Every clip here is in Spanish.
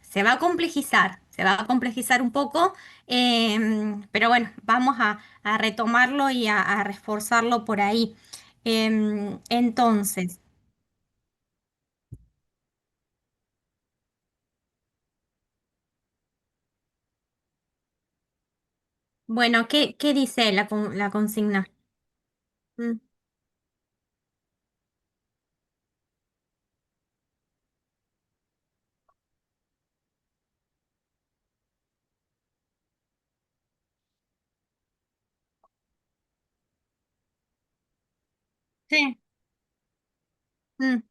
se va a complejizar un poco, pero bueno, vamos a retomarlo y a reforzarlo por ahí. Entonces, bueno, ¿qué dice la consigna? Mm, sí, mm,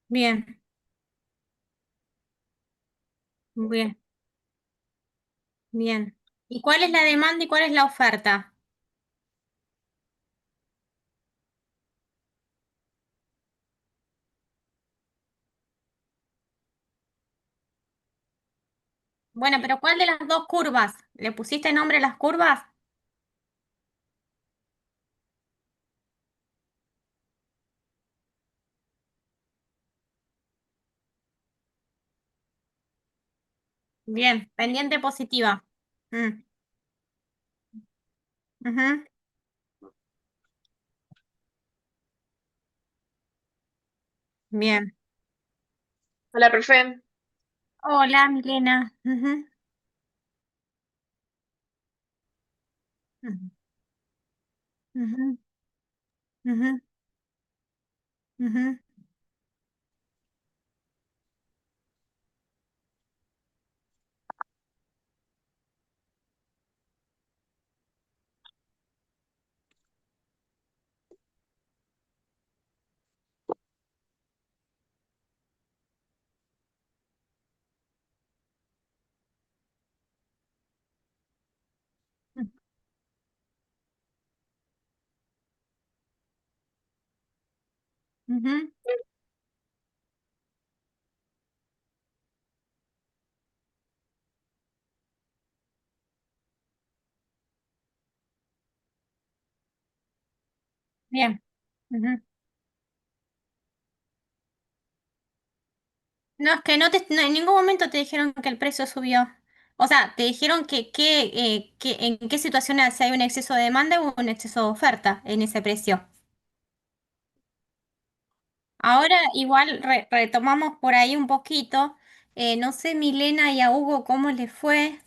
bien, bien, bien. ¿Y cuál es la demanda y cuál es la oferta? Bueno, pero ¿cuál de las dos curvas? ¿Le pusiste nombre a las curvas? Bien, pendiente positiva. Mm, ujú, bien. Hola, profe. Hola, Milena. Ujú, ujú, ujú, ujú, ujú, ujú. Bien. Ujú. No, es que no, en ningún momento te dijeron que el precio subió. O sea, te dijeron que en qué situación si hay un exceso de demanda o un exceso de oferta en ese precio. Ahora igual retomamos por ahí un poquito. No sé, Milena y a Hugo, cómo les fue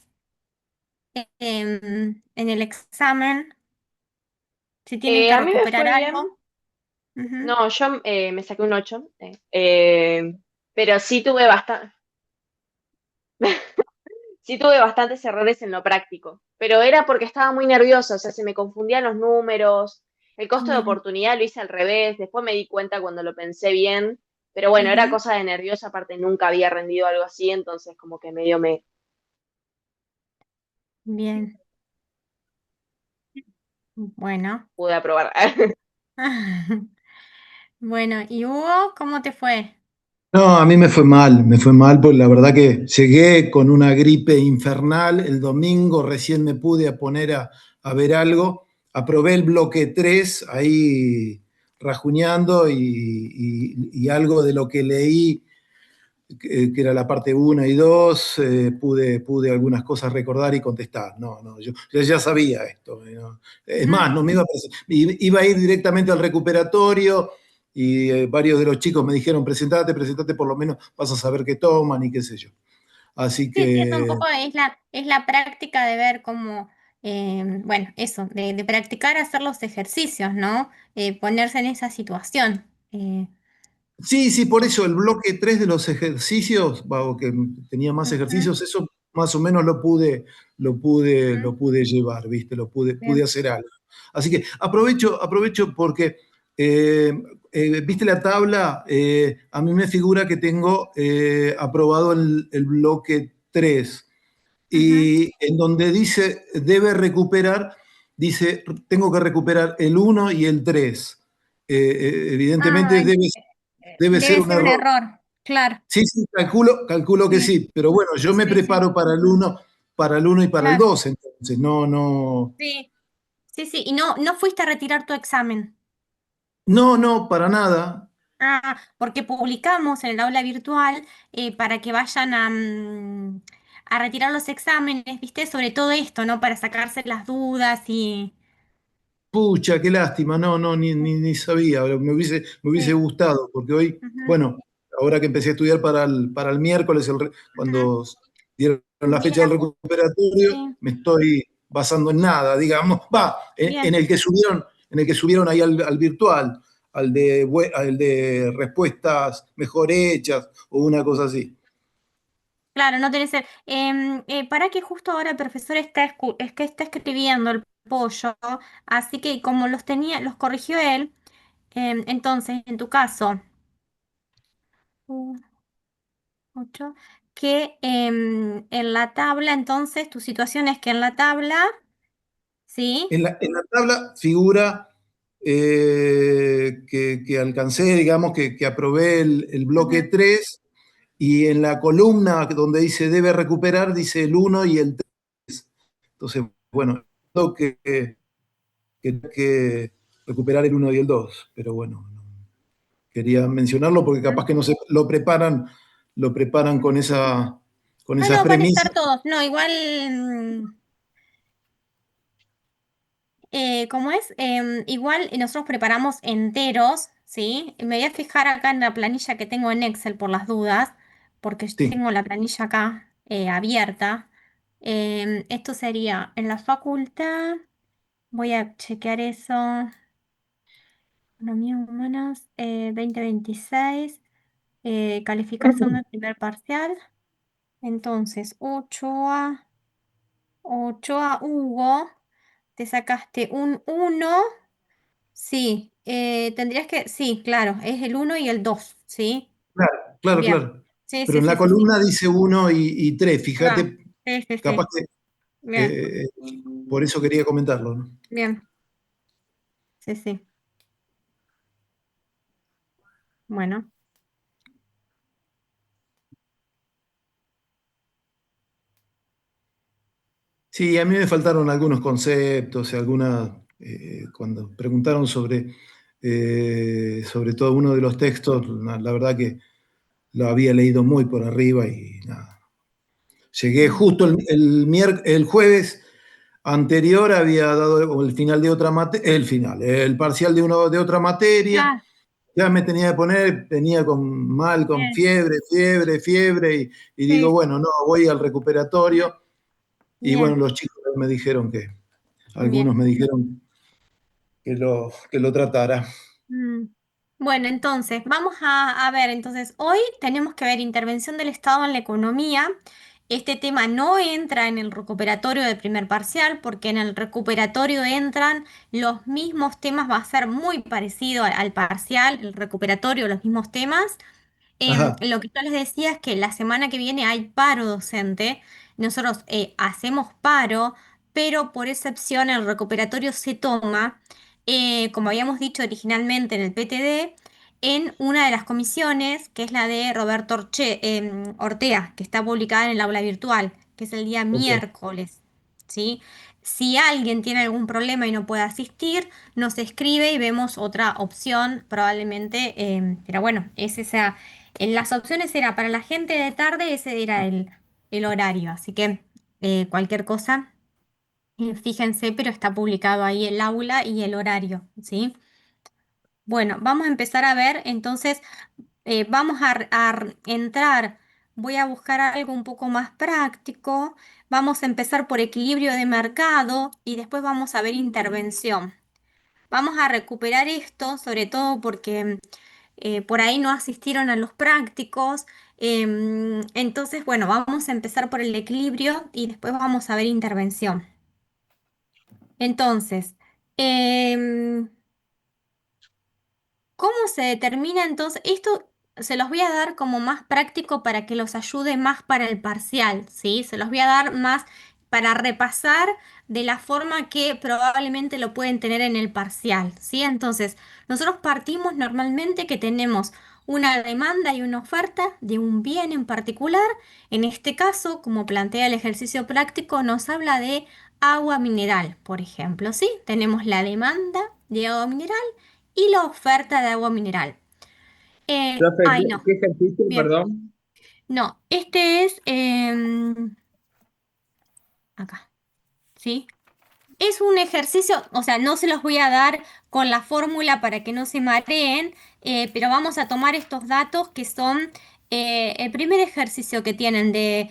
en el examen, si tienen que A mí me recuperar fue bien. algo. Ujú, No, yo me saqué un 8, pero sí tuve bastantes errores en lo práctico. Pero era porque estaba muy nerviosa, o sea, se me confundían los números. El costo de bien. oportunidad lo hice al revés. Después me di cuenta cuando lo pensé bien. Pero bueno, era Ujú, cosa de nerviosa, aparte nunca había rendido algo así, entonces como que medio me bien. Bueno. pude aprobar. Bueno, ¿y Hugo, cómo te fue? No, a mí me fue mal, porque la verdad que llegué con una gripe infernal. El domingo recién me pude poner a ver algo. Aprobé el bloque 3 ahí rajuñando y algo de lo que leí, que era la parte uno y 2 pude algunas cosas recordar y contestar. No, no, yo ya sabía esto. ¿No? Es más, Mm, no me iba a ir directamente al recuperatorio y varios de los chicos me dijeron, presentate, por lo menos vas a saber qué toman y qué sé yo. Así sí, sí, eso un que poco es la práctica de ver cómo, bueno, eso, de practicar hacer los ejercicios, ¿no? Ponerse en esa situación. sí, sí, por eso el bloque 3 de los ejercicios, o que tenía más Ujú, ejercicios, eso más o menos ujú, lo pude llevar, ¿viste? Pude bien. hacer algo. Así que aprovecho porque, eh, ¿viste la tabla? A mí me figura que tengo aprobado el bloque 3 Ujú. y en donde dice debe recuperar, dice tengo que recuperar el uno y el 3. Evidentemente Ay, debe. debe ser Debe un ser un error. error, claro, Sí, sí, calculo que sí, sí, pero bueno, yo me sí, sí, preparo para el uno y para el claro, 2, entonces no, sí, sí, sí. Y no fuiste a retirar tu examen. no, para nada. Ah, porque publicamos en el aula virtual para que vayan a retirar los exámenes, ¿viste? Sobre todo esto, ¿no? Para sacarse las dudas y... Pucha, qué lástima, no, ni sabía, me hubiese Sí, gustado, porque hoy, ujú, bueno, ahora que empecé a estudiar para el miércoles, ujú. cuando dieron la fecha Viene del recuperatorio, sí, me estoy basando en nada, digamos, va, en bien. el que subieron ahí al virtual, al de respuestas mejor hechas o una cosa así. Claro, no tenés... para que justo ahora el profesor es que está escribiendo el pollo, así que como los tenía, los corrigió él, entonces, en tu caso... 8, que en la tabla, entonces, tu situación es que en la tabla, ¿sí? En la tabla figura que alcancé, digamos, que aprobé el bloque Ujú. 3 y en la columna donde dice debe recuperar, dice el uno y el 3. Entonces, bueno, tengo que recuperar el uno y el 2, pero bueno, no, quería mencionarlo porque Ujú. capaz que no se lo preparan con con Ah, esas no, van a premisas. estar todos. No, igual, ¿cómo es? Igual nosotros preparamos enteros, ¿sí? Me voy a fijar acá en la planilla que tengo en Excel por las dudas, porque yo Sí. tengo la planilla acá abierta. Esto sería en la facultad, voy a chequear eso. Economía humanas, 2026, calificación del primer parcial. Entonces, 8A Hugo, te sacaste un 1. Sí, tendrías que, sí, claro, es el 1 y el 2, ¿sí? Claro, claro, Bien. claro. Sí, Pero sí, en sí, la sí, sí. columna dice uno y 3. Va. Fíjate, Sí, sí, capaz sí. que Bien. por eso quería comentarlo, ¿no? Bien. Sí, sí. Bueno. Sí, a mí me faltaron algunos conceptos, cuando preguntaron sobre todo uno de los textos, la verdad que lo había leído muy por arriba y nada. Llegué Mm. justo el jueves anterior, había dado el final de otra materia, el parcial de otra materia. Claro. Ya me tenía que poner, venía con Bien. fiebre, y digo, Sí, bueno, no, voy al recuperatorio. Y bueno, bien. los chicos me dijeron algunos Bien. me dijeron que lo tratara. Mm. Bueno, entonces, vamos a ver, entonces, hoy tenemos que ver intervención del Estado en la economía. Este tema no entra en el recuperatorio del primer parcial, porque en el recuperatorio entran los mismos temas, va a ser muy parecido al parcial, el recuperatorio, los mismos temas. Ajá, Lo que yo les decía es que la semana que viene hay paro docente. Nosotros hacemos paro, pero por excepción el recuperatorio se toma, como habíamos dicho originalmente en el PTD, en una de las comisiones, que es la de Roberto Ortea, que está publicada en el aula virtual, que es el día ok. miércoles. ¿Sí? Si alguien tiene algún problema y no puede asistir, nos escribe y vemos otra opción, probablemente, pero bueno, es esa. En las opciones era para la gente de tarde, ese era el horario. Así que cualquier cosa, fíjense, pero está publicado ahí el aula y el horario, ¿sí? Bueno, vamos a empezar a ver, entonces vamos a entrar, voy a buscar algo un poco más práctico, vamos a empezar por equilibrio de mercado y después vamos a ver intervención. Vamos a recuperar esto, sobre todo porque por ahí no asistieron a los prácticos. Entonces, bueno, vamos a empezar por el equilibrio y después vamos a ver intervención. Entonces, em, ¿cómo se determina entonces? Esto se los voy a dar como más práctico para que los ayude más para el parcial, ¿sí? Se los voy a dar más para repasar de la forma que probablemente lo pueden tener en el parcial, ¿sí? Entonces, nosotros partimos normalmente que tenemos una demanda y una oferta de un bien en particular. En este caso, como plantea el ejercicio práctico, nos habla de agua mineral, por ejemplo, ¿sí? Tenemos la demanda de agua mineral y la oferta de agua mineral. Profe, Ay, no, ¿qué ejercicio, bien, perdón? no, este es acá, ¿sí? Es un ejercicio, o sea, no se los voy a dar con la fórmula para que no se mareen, pero vamos a tomar estos datos que son el primer ejercicio que tienen del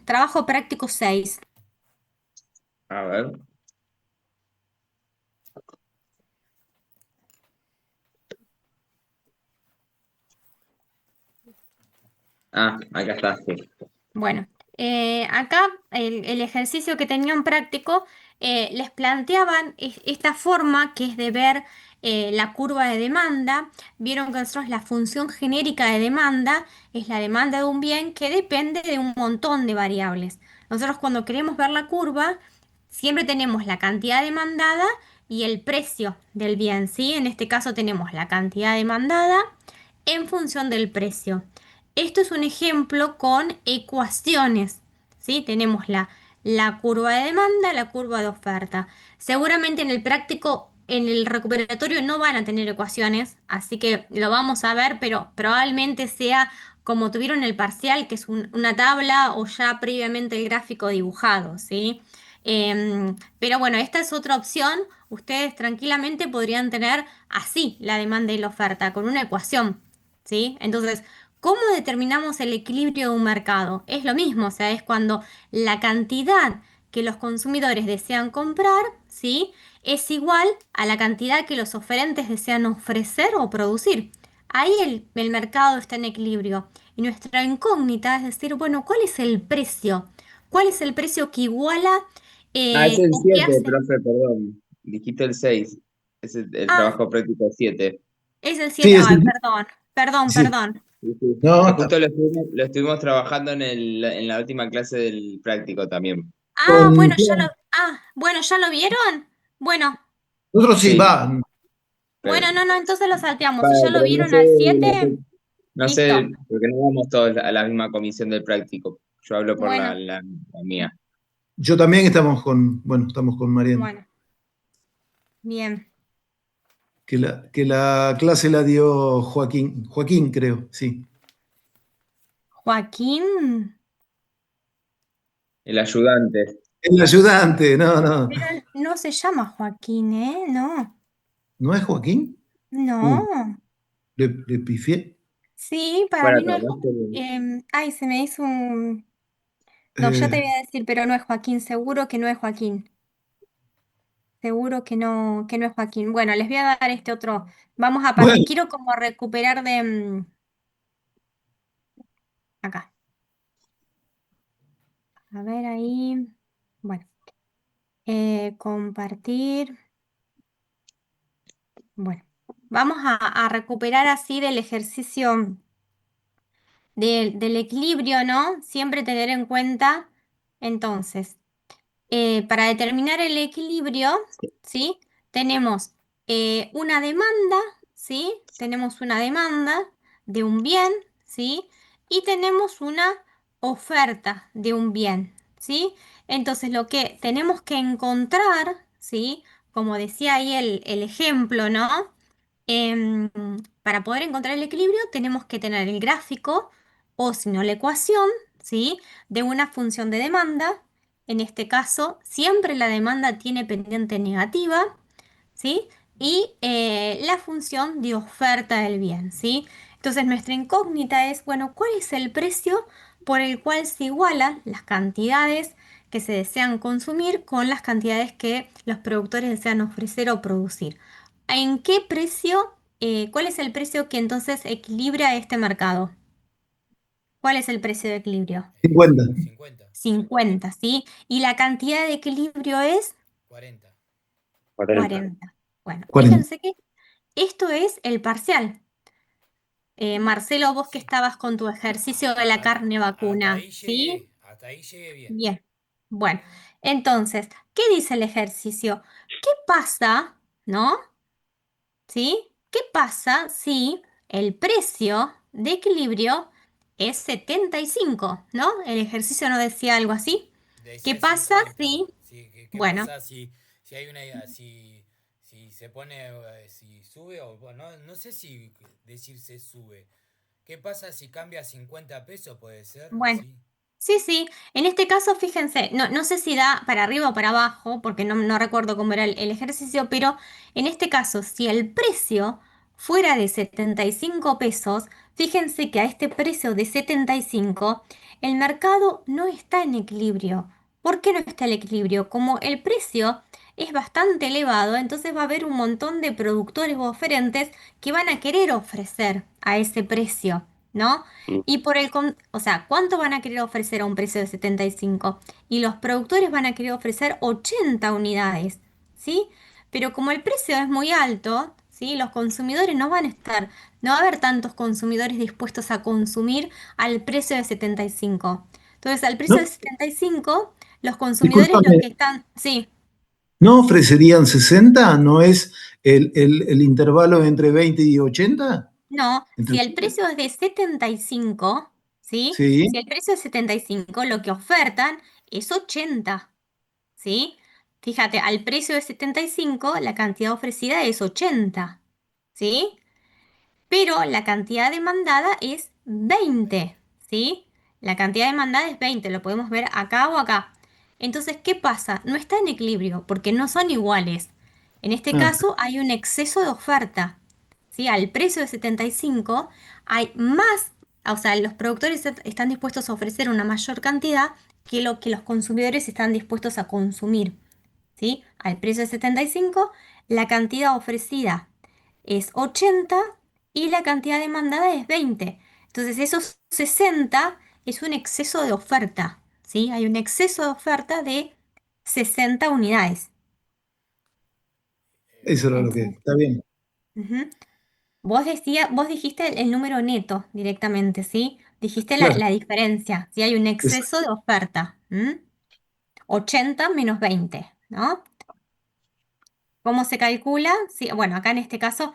trabajo práctico 6. A ver. Ah, acá está, sí. Bueno, acá el ejercicio que tenían práctico les planteaban esta forma que es de ver la curva de demanda. Vieron que nosotros la función genérica de demanda es la demanda de un bien que depende de un montón de variables. Nosotros cuando queremos ver la curva, siempre tenemos la cantidad demandada y el precio del bien, ¿sí? En este caso tenemos la cantidad demandada en función del precio. Esto es un ejemplo con ecuaciones, ¿sí? Tenemos la curva de demanda, la curva de oferta. Seguramente en el práctico, en el recuperatorio no van a tener ecuaciones, así que lo vamos a ver, pero probablemente sea como tuvieron el parcial, que es una tabla o ya previamente el gráfico dibujado, ¿sí? Pero bueno, esta es otra opción. Ustedes tranquilamente podrían tener así la demanda y la oferta, con una ecuación, ¿sí? Entonces, ¿cómo determinamos el equilibrio de un mercado? Es lo mismo, o sea, es cuando la cantidad que los consumidores desean comprar, ¿sí? Es igual a la cantidad que los oferentes desean ofrecer o producir. Ahí el mercado está en equilibrio. Y nuestra incógnita es decir, bueno, ¿cuál es el precio? ¿Cuál es el precio que iguala Ah, es el o que 7, hace? profe, perdón. Dijiste el 6. Es el Ah, trabajo práctico 7. es el Sí, 7. Ay, perdón, perdón, sí. perdón. Sí, sí. No, Justo lo estuvimos trabajando en la última clase del práctico también. Ah, con, bueno, bueno, ¿ya lo vieron? Bueno, nosotros sí, Sí, va. bueno, pero, no, entonces lo salteamos. Si vale, ya lo pero vieron al 7, no sé, listo. porque no vamos todos a la misma comisión del práctico. Yo hablo por Bueno, la mía. Yo también estamos con Mariana, bueno, bien. que la clase la dio Joaquín creo, sí. Joaquín, El ayudante. El ayudante, no, pero no se llama Joaquín, ¿eh? No, ¿no es Joaquín? no. Uy, le pifié. Sí, para Bueno, mí no es. acá Ay, se me hizo un. No, ya te Eh, voy a decir, pero no es Joaquín, seguro que no es Joaquín. Seguro que no es Joaquín. Bueno, les voy a dar este otro. Vamos a bueno, quiero como recuperar de acá. A ver ahí. Bueno, compartir. Bueno, vamos a recuperar así del ejercicio del equilibrio, ¿no? Siempre tener en cuenta, entonces, para determinar el equilibrio, ¿sí? Tenemos una demanda, ¿sí? Tenemos una demanda de un bien, ¿sí? Y tenemos una oferta de un bien, ¿sí? Entonces, lo que tenemos que encontrar, ¿sí? Como decía ahí el ejemplo, ¿no? Em, para poder encontrar el equilibrio tenemos que tener el gráfico o si no la ecuación, ¿sí? De una función de demanda. En este caso, siempre la demanda tiene pendiente negativa, ¿sí? Y la función de oferta del bien, ¿sí? Entonces nuestra incógnita es, bueno, ¿cuál es el precio por el cual se igualan las cantidades que se desean consumir con las cantidades que los productores desean ofrecer o producir? ¿En qué precio, cuál es el precio que entonces equilibra este mercado? ¿Cuál es el precio de equilibrio? 50. 50, 50, ¿sí? Y la cantidad de equilibrio es 40. 40. 40. Bueno, 40. fíjense que esto es el parcial. Marcelo, vos que Sí. estabas con tu ejercicio de la carne vacuna, ¿sí? Hasta ahí llegué bien. Bien. Bueno, entonces, ¿qué dice el ejercicio? ¿Qué pasa, no? ¿Sí? ¿Qué pasa si el precio de equilibrio es 75, ¿no? El ejercicio no decía algo así. ¿Qué Decía pasa 50. si, Sí, ¿qué bueno, pasa si hay una si se pone si sube o bueno, no sé si decir se sube. ¿Qué pasa si cambia a 50 pesos? Puede ser bueno. así. Sí, sí, en este caso, fíjense, no sé si da para arriba o para abajo, porque no recuerdo cómo era el ejercicio, pero en este caso, si el precio fuera de 75 pesos, fíjense que a este precio de 75, el mercado no está en equilibrio. ¿Por qué no está en equilibrio? Como el precio es bastante elevado, entonces va a haber un montón de productores o oferentes que van a querer ofrecer a ese precio, ¿no? Y o sea, ¿cuánto van a querer ofrecer a un precio de 75? Y los productores van a querer ofrecer 80 unidades, ¿sí? Pero como el precio es muy alto, ¿sí? Los consumidores no van a estar, no va a haber tantos consumidores dispuestos a consumir al precio de 75. Entonces, al precio de No, 75, los consumidores los discúlpame, que están, sí, ¿no ofrecerían 60? ¿No es el intervalo entre 20 y 80? no, Entre- si el precio es de 75, ¿sí? Sí, Si el precio es 75, lo que ofertan es 80. ¿Sí? Fíjate, al precio de 75 la cantidad ofrecida es 80, ¿sí? Pero la cantidad demandada es 20, ¿sí? La cantidad demandada es 20, lo podemos ver acá o acá. Entonces, ¿qué pasa? No está en equilibrio porque no son iguales. En este ah, caso hay un exceso de oferta, ¿sí? Al precio de 75 hay más, o sea, los productores están dispuestos a ofrecer una mayor cantidad que lo que los consumidores están dispuestos a consumir, ¿sí? Al precio de 75, la cantidad ofrecida es 80 y la cantidad demandada es 20. Entonces, esos 60 es un exceso de oferta, ¿sí? Hay un exceso de oferta de 60 unidades. eso era lo que. Entonces, Está bien, ujú. Vos dijiste el número neto directamente, ¿sí? Dijiste claro. la diferencia, si hay un Es- exceso de oferta. 80 menos 20, ¿no? ¿Cómo se calcula? Sí, bueno, acá en este caso,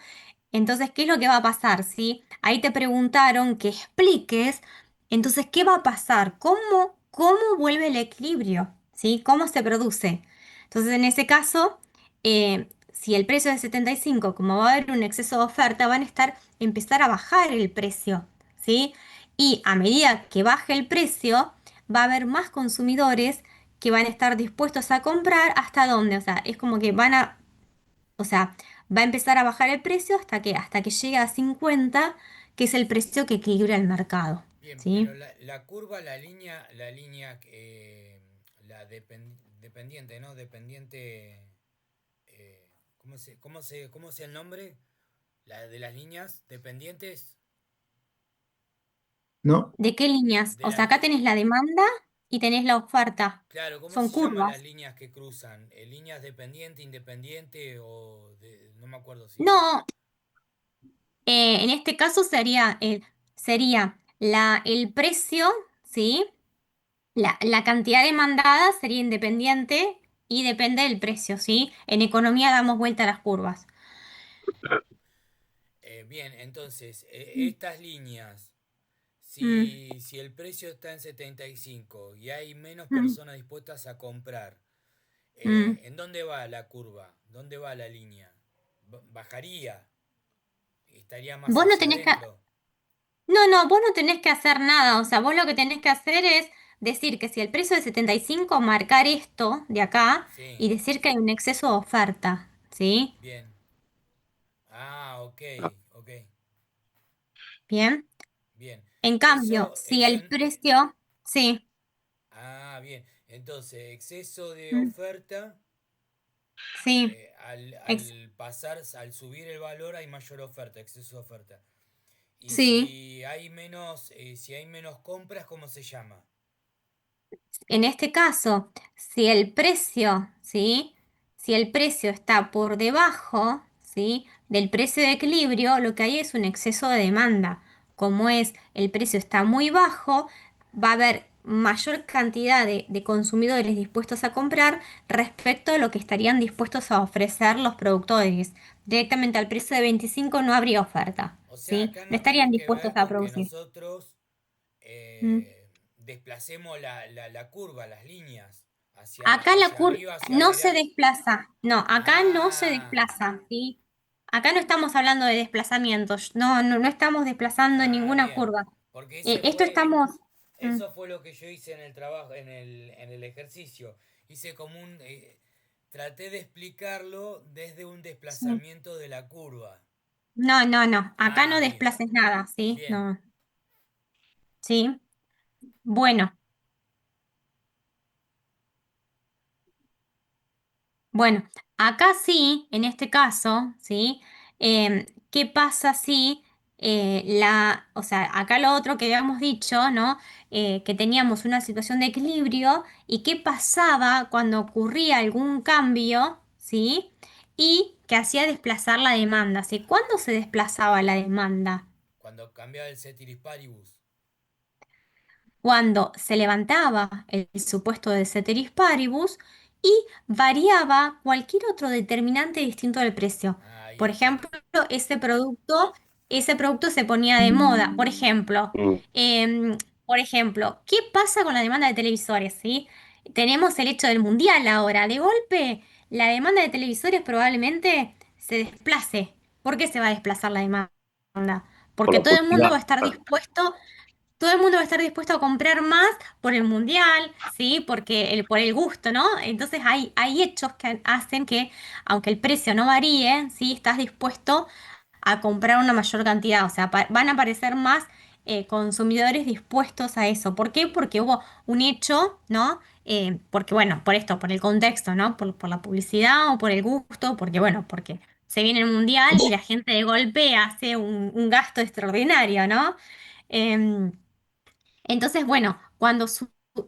entonces, ¿qué es lo que va a pasar? ¿Sí? Ahí te preguntaron que expliques, entonces, ¿qué va a pasar? ¿Cómo vuelve el equilibrio? ¿Sí? ¿Cómo se produce? Entonces, en ese caso, si el precio es 75, como va a haber un exceso de oferta, van a empezar a bajar el precio, ¿sí? Y a medida que baje el precio, va a haber más consumidores que van a estar dispuestos a comprar hasta dónde, o sea, es como que o sea, va a empezar a bajar el precio hasta que llegue a 50, que es el precio que equilibra el mercado, Bien, pero ¿sí? la curva, la línea, dependiente, ¿no? Dependiente, cómo es el nombre? La de las líneas dependientes ¿No? ¿De qué líneas? de O sea, las... acá tenés la demanda y tenés la oferta. Claro, ¿cómo Son se llaman las curvas. líneas que cruzan? ¿Líneas dependiente, independiente o no me acuerdo si... No, en este caso sería el precio, ¿sí? La cantidad demandada sería independiente y depende del precio, ¿sí? En economía damos vuelta a las curvas. Bien, entonces, Mm, estas líneas, mm, si el precio está en 75 y hay menos mm, personas dispuestas a comprar, mm. ¿en dónde va la curva? ¿Dónde va la línea? Bajaría, estaría más Vos no hacia tenés que, adentro. no, vos no tenés que hacer nada, o sea, vos lo que tenés que hacer es decir que si el precio es 75, marcar esto de acá Sí, y decir que hay un exceso de oferta, ¿sí? bien. Ah, ok, ok, Bien. bien. En cambio, Eso, si eso el en... precio, sí, Ah, bien. Entonces, exceso de mm, oferta, sí, ex- al subir el valor hay mayor oferta, exceso de oferta. Y sí. si hay menos compras, ¿cómo se llama? En este caso, si el precio, ¿sí? Si el precio está por debajo, ¿sí? Del precio de equilibrio, lo que hay es un exceso de demanda. Como el precio está muy bajo, va a haber mayor cantidad de consumidores dispuestos a comprar respecto a lo que estarían dispuestos a ofrecer los productores. directamente al precio de 25 no habría oferta, O sea, ¿sí? acá No no estarían tiene que dispuestos ver a con que producir. nosotros Mm. desplacemos la curva, las líneas, Acá la hacia curva arriba, hacia no se derecha. desplaza, no, acá no se Ah, desplaza, ¿sí? Acá no estamos hablando de desplazamientos, no estamos desplazando ninguna bien. curva. Porque Esto estamos... mm, eso fue lo que yo hice en el trabajo, en el ejercicio. Hice como traté de explicarlo desde un sí. desplazamiento de la curva. No, acá no Ah, bien, desplaces nada, ¿sí? bien. No, ¿sí? Bueno. Bueno, acá sí, en este caso, ¿sí? ¿Qué pasa si o sea, acá lo otro que habíamos dicho, ¿no? Que teníamos una situación de equilibrio y qué pasaba cuando ocurría algún cambio, ¿sí? Y que hacía desplazar la demanda, ¿sí? ¿Cuándo se desplazaba la demanda? Cuando cambiaba el ceteris paribus. Cuando se levantaba el supuesto de ceteris paribus y variaba cualquier otro determinante distinto del precio. Ah, ahí Por está. ejemplo, ese producto se ponía de moda. Em, por ejemplo, ¿qué pasa con la demanda de televisores? ¿Sí? Tenemos el hecho del mundial ahora. De golpe, la demanda de televisores probablemente se desplace. ¿Por qué se va a desplazar la demanda? por Porque la todo el mundo publicidad. va a estar dispuesto todo el mundo va a estar dispuesto a comprar más por el mundial, ¿sí? Por el gusto, ¿no? Entonces hay hechos que hacen que, aunque el precio no varíe, ¿sí? Estás dispuesto a comprar una mayor cantidad. O sea, van a aparecer más consumidores dispuestos a eso. ¿Por qué? Porque hubo un hecho, ¿no? Porque, bueno, por esto, por el contexto, ¿no? Por la publicidad o por el gusto, porque, bueno, porque se viene el mundial y la gente de golpe hace un gasto extraordinario, ¿no? Em, entonces, bueno, cuando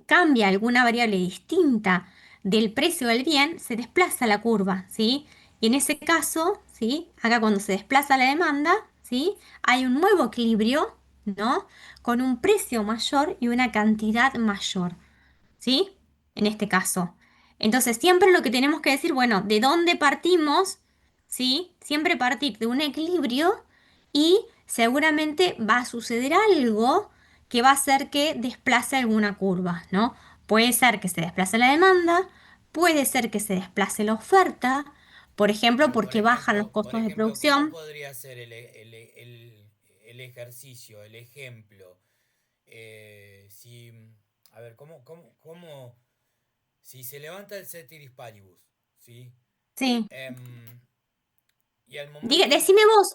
cambia alguna variable distinta del precio del bien, se desplaza la curva, ¿sí? Y en ese caso, ¿sí? Acá cuando se desplaza la demanda, ¿sí? Hay un nuevo equilibrio, ¿no? Con un precio mayor y una cantidad mayor. ¿Sí? En este caso. Entonces, siempre lo que tenemos que decir, bueno, ¿de dónde partimos? ¿Sí? Siempre partir de un equilibrio y seguramente va a suceder algo que va a hacer que desplace alguna curva, ¿no? Puede ser que se desplace la demanda, puede ser que se desplace la oferta, por ejemplo, Pero porque bajan los por costos de ejemplo, ¿cómo producción. podría ser el ejercicio, el ejemplo? Si, a ver, si se levanta el ceteris paribus, ¿sí? Sí. Em, y al momento,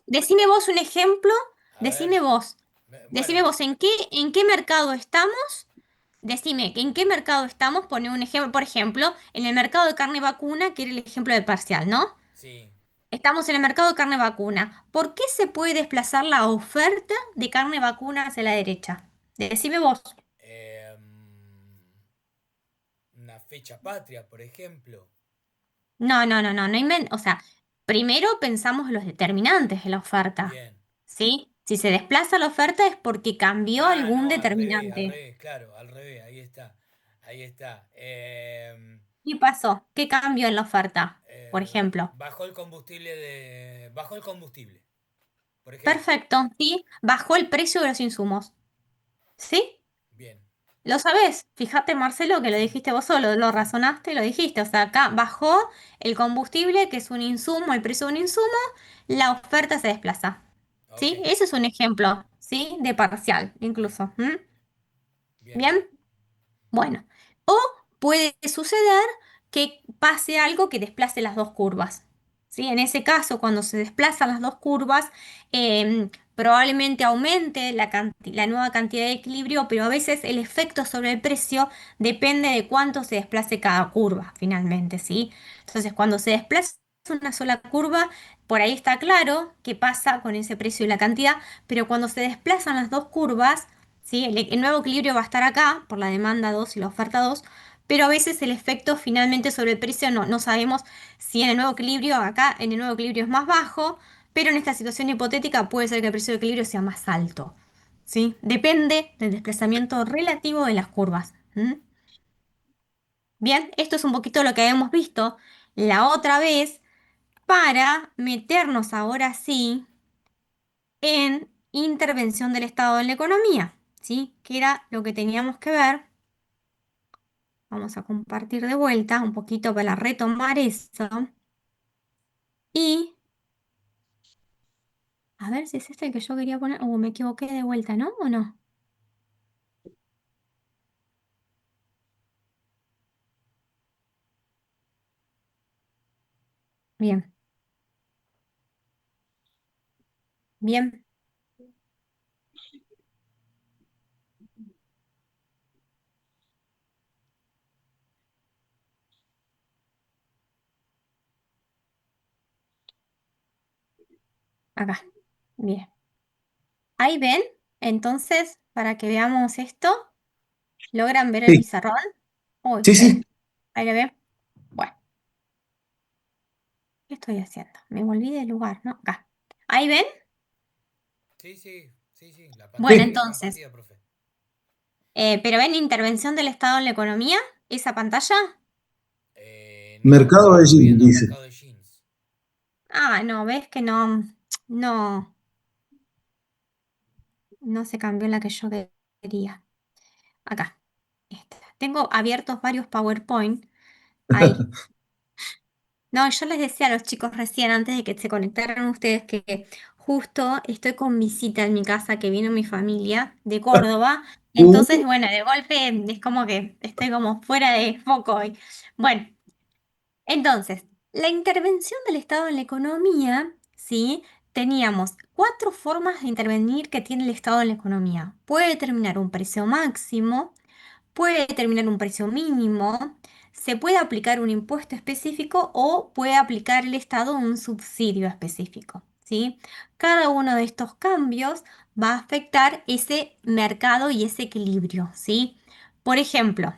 Decime vos un ejemplo, a ver, decime vos. Decime bueno, vos, en qué mercado estamos? Decime, ¿en qué mercado estamos? Pone un ejemplo, por ejemplo, en el mercado de carne vacuna, que era el ejemplo del parcial, ¿no? sí. Estamos en el mercado de carne vacuna. ¿Por qué se puede desplazar la oferta de carne vacuna hacia la derecha? Decime vos. em, una fecha patria, por ejemplo. O sea, primero pensamos en los determinantes de la oferta, Bien. ¿sí? Si se desplaza la oferta es porque cambió Ah, algún no, al determinante. revés, claro, al revés, ahí está. Ahí está. ¿Qué pasó? ¿Qué cambió en la oferta? Por ejemplo. Bajó el combustible, por ejemplo. Perfecto, ¿sí? Bajó el precio de los insumos. ¿Sí? Bien. Lo sabés. Fíjate, Marcelo, que lo Sí, dijiste vos solo, lo sí. razonaste y lo dijiste. O sea, acá bajó el combustible, que es un insumo, el precio de un insumo, la oferta se desplaza. Ok. ¿Sí? Ese es un ejemplo, ¿sí? De parcial, incluso. ¿M? Bien. ¿Bien? Bueno, o puede suceder que pase algo que desplace las dos curvas. ¿Sí? En ese caso, cuando se desplazan las dos curvas, probablemente aumente la nueva cantidad de equilibrio, pero a veces el efecto sobre el precio depende de cuánto se desplace cada curva, finalmente, ¿sí? Entonces, cuando se desplaza una sola curva, por ahí está claro qué pasa con ese precio y la cantidad, pero cuando se desplazan las dos curvas, ¿sí? El nuevo equilibrio va a estar acá por la demanda 2 y la oferta 2, pero a veces el efecto finalmente sobre el precio no sabemos si en el nuevo equilibrio, acá en el nuevo equilibrio es más bajo, pero en esta situación hipotética puede ser que el precio de equilibrio sea más alto. ¿Sí? Depende del desplazamiento relativo de las curvas. ¿M? Bien, esto es un poquito lo que habíamos visto la otra vez para meternos ahora sí en intervención del Estado en la economía, ¿sí? Que era lo que teníamos que ver. Vamos a compartir de vuelta un poquito para retomar eso. Y a ver si es este el que yo quería poner. Me equivoqué de vuelta, ¿no? ¿O no? Bien, bien. Acá. Bien. Ahí ven. Entonces, para que veamos esto, ¿logran ver el Sí, pizarrón? Uy, sí, sí. ahí lo ven. Bueno, ¿qué estoy haciendo? Me volví del lugar, ¿no? Acá. ¿Ahí ven? Sí, sí, sí, sí. La Bueno, pantalla Sí. está entonces, compartida, profe. ¿pero ven intervención del Estado en la economía? ¿Esa pantalla? No, Mercado de estaba jeans, viendo dice. mercado de jeans. Ah, no, ves que no, no se cambió la que yo quería. Acá. Esta. Tengo abiertos varios PowerPoint. Ahí. No, yo les decía a los chicos recién, antes de que se conectaran ustedes, que justo estoy con visita en mi casa, que vino mi familia de Córdoba. Uh, Entonces, bueno, de golpe es como que estoy como fuera de foco hoy. Bueno, entonces, la intervención del Estado en la economía, ¿sí? Teníamos cuatro formas de intervenir que tiene el Estado en la economía. Puede determinar un precio máximo, puede determinar un precio mínimo, se puede aplicar un impuesto específico o puede aplicar el Estado un subsidio específico, ¿sí? Cada uno de estos cambios va a afectar ese mercado y ese equilibrio, ¿sí? Por ejemplo,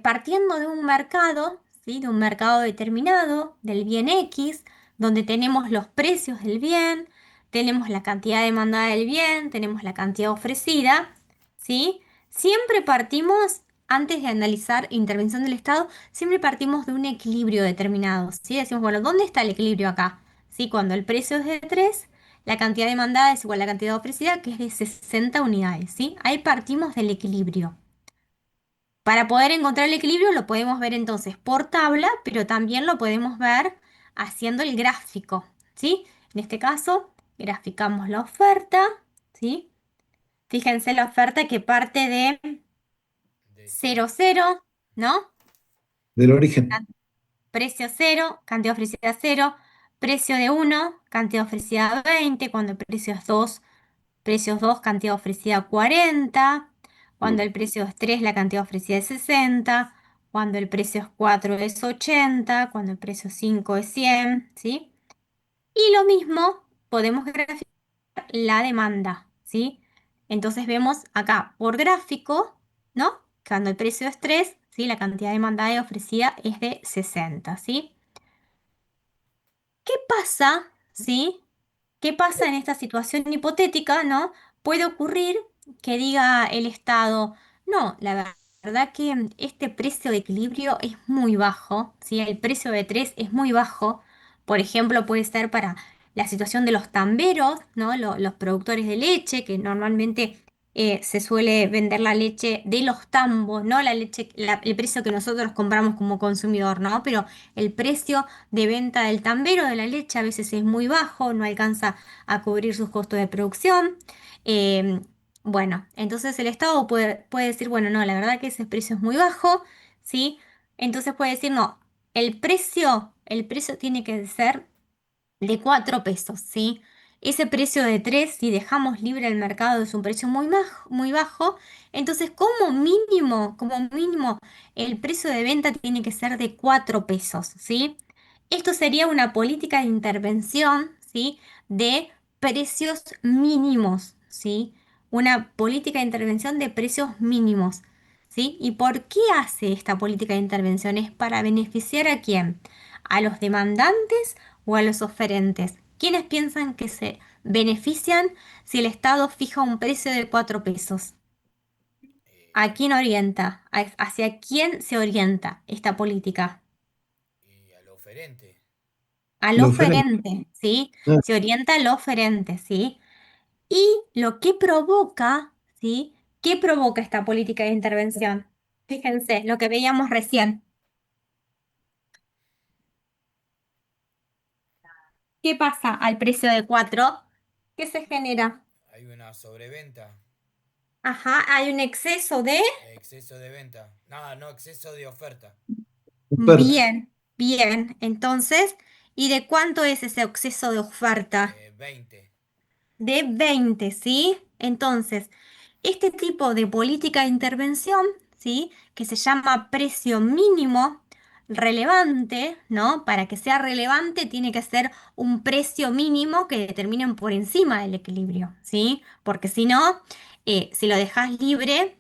partiendo de un mercado, ¿sí? De un mercado determinado, del bien X, donde tenemos los precios del bien, tenemos la cantidad demandada del bien, tenemos la cantidad ofrecida, ¿sí? Siempre partimos, antes de analizar intervención del Estado, siempre partimos de un equilibrio determinado, ¿sí? Decimos, bueno, ¿dónde está el equilibrio acá? ¿Sí? Cuando el precio es de 3, la cantidad demandada es igual a la cantidad ofrecida, que es de 60 unidades, ¿sí? Ahí partimos del equilibrio. Para poder encontrar el equilibrio lo podemos ver entonces por tabla, pero también lo podemos ver haciendo el gráfico, ¿sí? En este caso, graficamos la oferta, ¿sí? Fíjense la oferta que parte de De cero cero. cero, ¿no? del origen. Precio cero, cantidad ofrecida cero, precio de uno, cantidad ofrecida 20, cuando el precio es 2. Precios 2 cantidad ofrecida 40. Cuando el precio es 3 la cantidad ofrecida es 60. Cuando el precio es 4 es 80. Cuando el precio es 5 es 100, ¿sí? Y lo mismo podemos graficar la demanda, ¿sí? Entonces vemos acá por gráfico, ¿no? Cuando el precio es 3, ¿sí? La cantidad demandada y ofrecida es de 60, ¿sí? ¿Qué pasa, sí? ¿Qué pasa en esta situación hipotética, no? Puede ocurrir que diga el Estado, no, la verdad que este precio de equilibrio es muy bajo, ¿sí? El precio de 3 es muy bajo. Por ejemplo, puede ser para la situación de los tamberos, ¿no? Los productores de leche, que normalmente se suele vender la leche de los tambos, ¿no? La leche, el precio que nosotros compramos como consumidor, ¿no? Pero el precio de venta del tambero de la leche a veces es muy bajo, no alcanza a cubrir sus costos de producción. Eh, bueno, entonces el Estado puede decir, bueno, no, la verdad que ese precio es muy bajo, ¿sí? Entonces puede decir, no, el precio tiene que ser de 4 pesos, ¿sí? Ese precio de 3 si dejamos libre el mercado, es un precio muy bajo. Entonces, como mínimo, el precio de venta tiene que ser de 4 pesos, ¿sí? Esto sería una política de intervención, ¿sí? De precios mínimos, ¿sí? Una política de intervención de precios mínimos, ¿sí? ¿Y por qué hace esta política de intervención? ¿Es para beneficiar a quién? ¿A los demandantes o a los oferentes? ¿Quiénes piensan que se benefician si el Estado fija un precio de 4 pesos? ¿A quién orienta? ¿Hacia quién se orienta esta política? Y al oferente. Al Lo oferente. oferente, ¿sí? Ah, Se orienta al oferente, ¿sí? Y lo que provoca, ¿sí? ¿Qué provoca esta política de intervención? Fíjense, lo que veíamos recién. ¿Qué pasa al precio de 4? ¿Qué se genera? Hay una sobreventa, Ajá, hay un exceso de... exceso de venta. No, no, exceso de oferta. oferta. Bien, bien. Entonces, ¿y de cuánto es ese exceso de oferta? 20. De 20, ¿sí? Entonces, este tipo de política de intervención, ¿sí? Que se llama precio mínimo relevante, ¿no? Para que sea relevante tiene que ser un precio mínimo que determinen por encima del equilibrio, ¿sí? Porque si no, si lo dejas libre,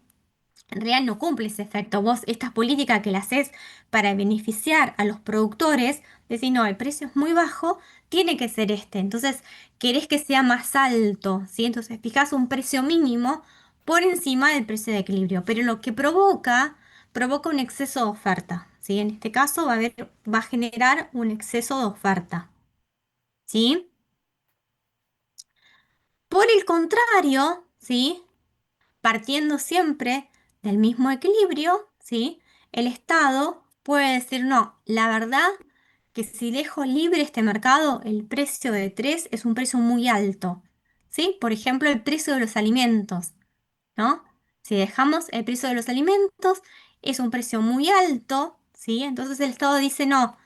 en realidad no cumple ese efecto. Vos, esta política que la haces para beneficiar a los productores, decís, no, el precio es muy bajo, tiene que ser este. Entonces, querés que sea más alto, ¿sí? Entonces, fijás un precio mínimo por encima del precio de equilibrio. Pero lo que provoca un exceso de oferta, ¿sí? En este caso va a generar un exceso de oferta, ¿sí? Por el contrario, ¿sí? Partiendo siempre del mismo equilibrio, ¿sí? El Estado puede decir, no, la verdad que si dejo libre este mercado, el precio de 3 es un precio muy alto, ¿sí? Por ejemplo, el precio de los alimentos. ¿No? Si dejamos el precio de los alimentos, es un precio muy alto, ¿sí? Entonces el Estado dice, no,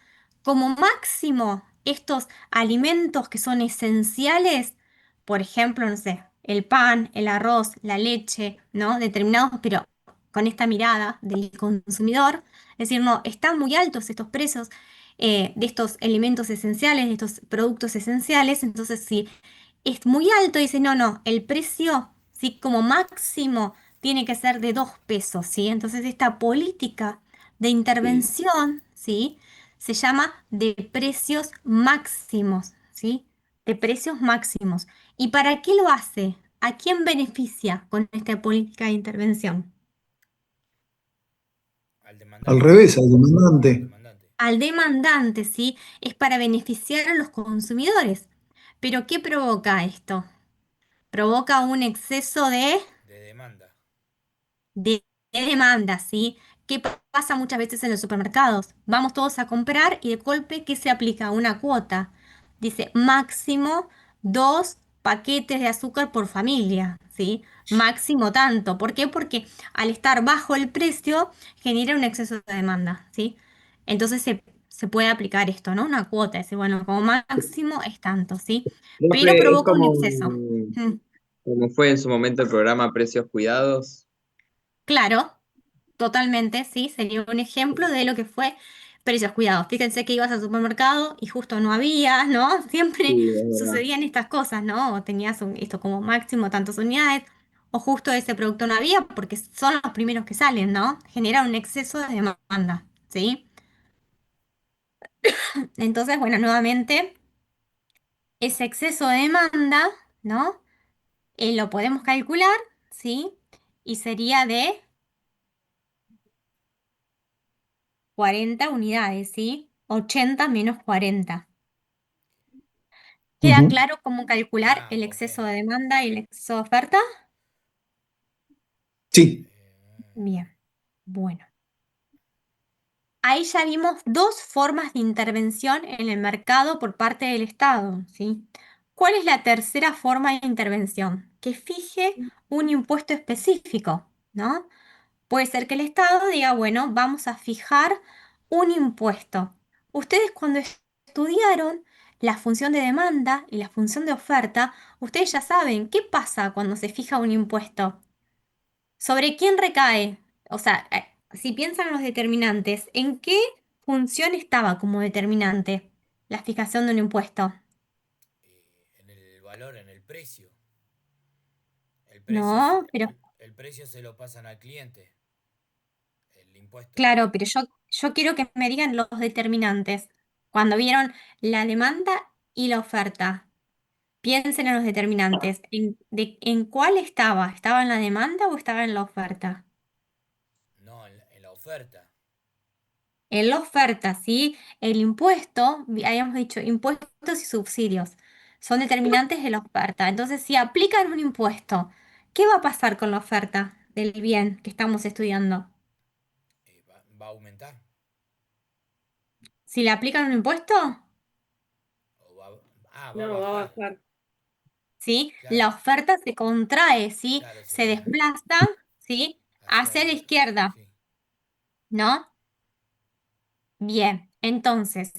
como máximo estos alimentos que son esenciales, por ejemplo, no sé, el pan, el arroz, la leche, ¿no? Determinados, pero con esta mirada del consumidor, es decir, no, están muy altos estos precios de estos alimentos esenciales, de estos productos esenciales, entonces si es muy alto, dice, no, no, el precio, sí, como máximo tiene que ser de 2 pesos, ¿sí? Entonces esta política de Sí, intervención, ¿sí? Se llama de precios máximos, ¿sí? De precios máximos. ¿Y para qué lo hace? ¿A quién beneficia con esta política de intervención? Al Al demandante. revés, al Al demandante. demandante. Al demandante, ¿sí? Es para beneficiar a los consumidores. Pero ¿qué provoca esto? Provoca un exceso De demanda. de demanda, ¿sí? ¿Qué pasa muchas veces en los supermercados? Vamos todos a comprar y de golpe, ¿qué se aplica? Una cuota. Dice máximo 2 paquetes de azúcar por familia, ¿sí? Máximo tanto. ¿Por qué? Porque al estar bajo el precio genera un exceso de demanda, ¿sí? Entonces se puede aplicar esto, ¿no? Una cuota, dice, bueno, como máximo es tanto, ¿sí? Pero profe, es provoca un exceso. Mm, como fue en su momento el programa Precios Cuidados. claro. Totalmente, sí, sería un ejemplo de lo que fue precios cuidados. Fíjense que ibas al supermercado y justo no había, ¿no? Sí, Siempre es verdad. sucedían estas cosas, ¿no? O tenías esto como máximo tantas unidades, o justo ese producto no había porque son los primeros que salen, ¿no? Genera un exceso de demanda, ¿sí? Entonces, bueno, nuevamente, ese exceso de demanda, ¿no? Lo podemos calcular, ¿sí? Y sería de 40 unidades, ¿sí? 80 menos 40. ¿Queda Ujú. claro cómo calcular Ah, el ok. exceso de demanda y el exceso de oferta? Sí. Bien, bueno. Ahí ya vimos 2 formas de intervención en el mercado por parte del Estado, ¿sí? ¿Cuál es la tercera forma de intervención? Que fije un impuesto específico, ¿no? Puede ser que el Estado diga, bueno, vamos a fijar un impuesto. Ustedes cuando estudiaron la función de demanda y la función de oferta, ustedes ya saben qué pasa cuando se fija un impuesto. ¿Sobre quién recae? O sea, si piensan en los determinantes, ¿en qué función estaba como determinante la fijación de un impuesto? En el valor, en el precio. El precio, No, pero el precio se lo pasan al cliente, el impuesto. claro, pero yo quiero que me digan los determinantes. Cuando vieron la demanda y la oferta, piensen en los determinantes. ¿En cuál estaba? ¿Estaba en la demanda o estaba en la oferta? No, en la oferta. en la oferta, ¿sí? El impuesto, habíamos dicho, impuestos y subsidios son determinantes de la oferta. Entonces, si aplican un impuesto, ¿qué va a pasar con la oferta del bien que estamos estudiando? Va a aumentar. Si le aplican un impuesto, O va, va a No, va a bajar. bajar. ¿sí? La Claro, oferta se contrae, ¿sí? claro, Se desplaza, ¿sí? Hacia la izquierda, sí. ¿no? Bien, entonces,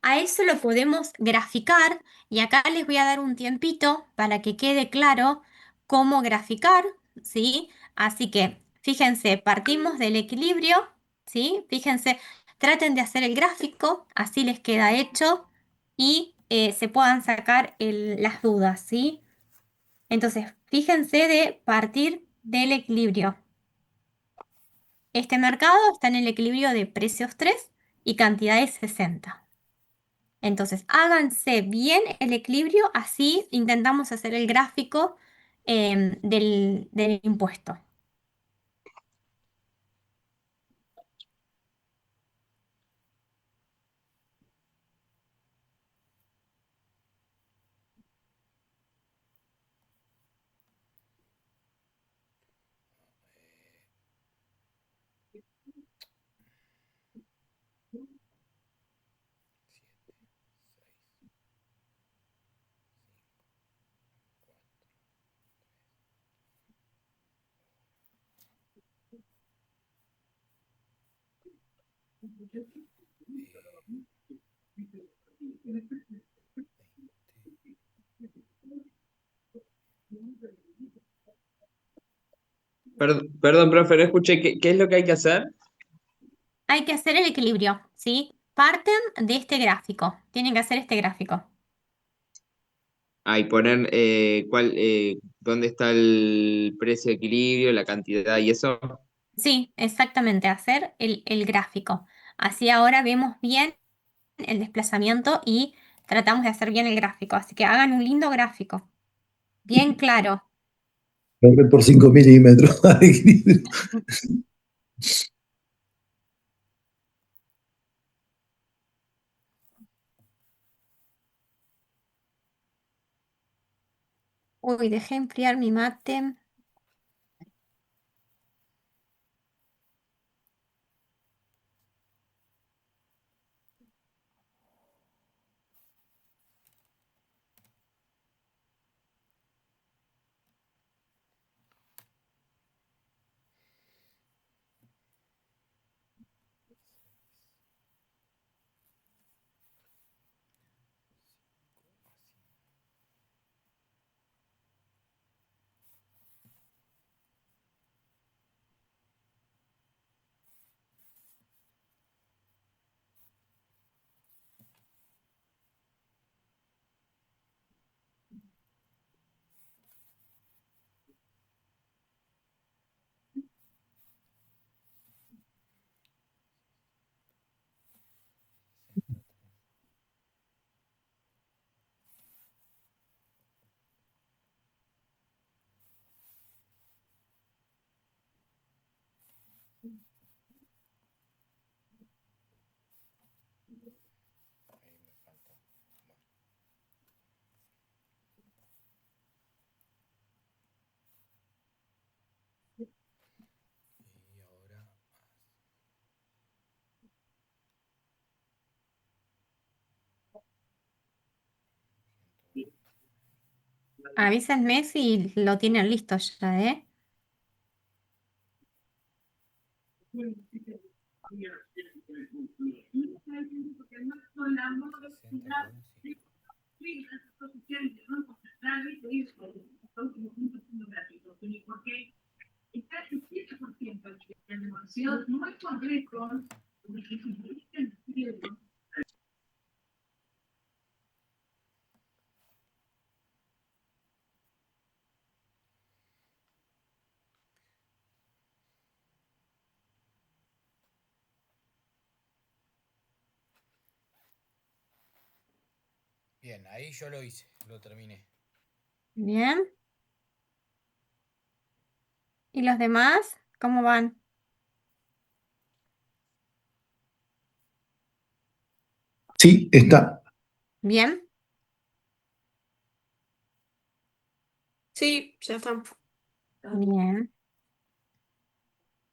a eso lo podemos graficar y acá les voy a dar un tiempito para que quede claro cómo graficar, ¿sí? Así que, fíjense, partimos del equilibrio, ¿sí? Fíjense, traten de hacer el gráfico, así les queda hecho y se puedan sacar las dudas, ¿sí? Entonces, fíjense de partir del equilibrio. Este mercado está en el equilibrio de precios 3 y cantidades 60. Entonces, háganse bien el equilibrio, así intentamos hacer el gráfico del impuesto. Perdón, profe, no escuché. ¿Qué es lo que hay que hacer? Hay que hacer el equilibrio, ¿sí? Parten de este gráfico, tienen que hacer este gráfico. Ah, y poner dónde está el precio de equilibrio, la cantidad y eso. Sí, exactamente, hacer el gráfico. Así ahora vemos bien el desplazamiento y tratamos de hacer bien el gráfico. Así que hagan un lindo gráfico, bien claro. Rompe por 5 milímetros. Uy, dejé enfriar mi mate. Ahí me faltó. Bueno, y ahora Avísenme si lo tienen listo ya, ¿eh? 160,5. Bien, ahí yo lo hice, lo terminé. Bien. ¿Y los demás? ¿Cómo van? Sí, está. Bien. Sí, ya está. Bien.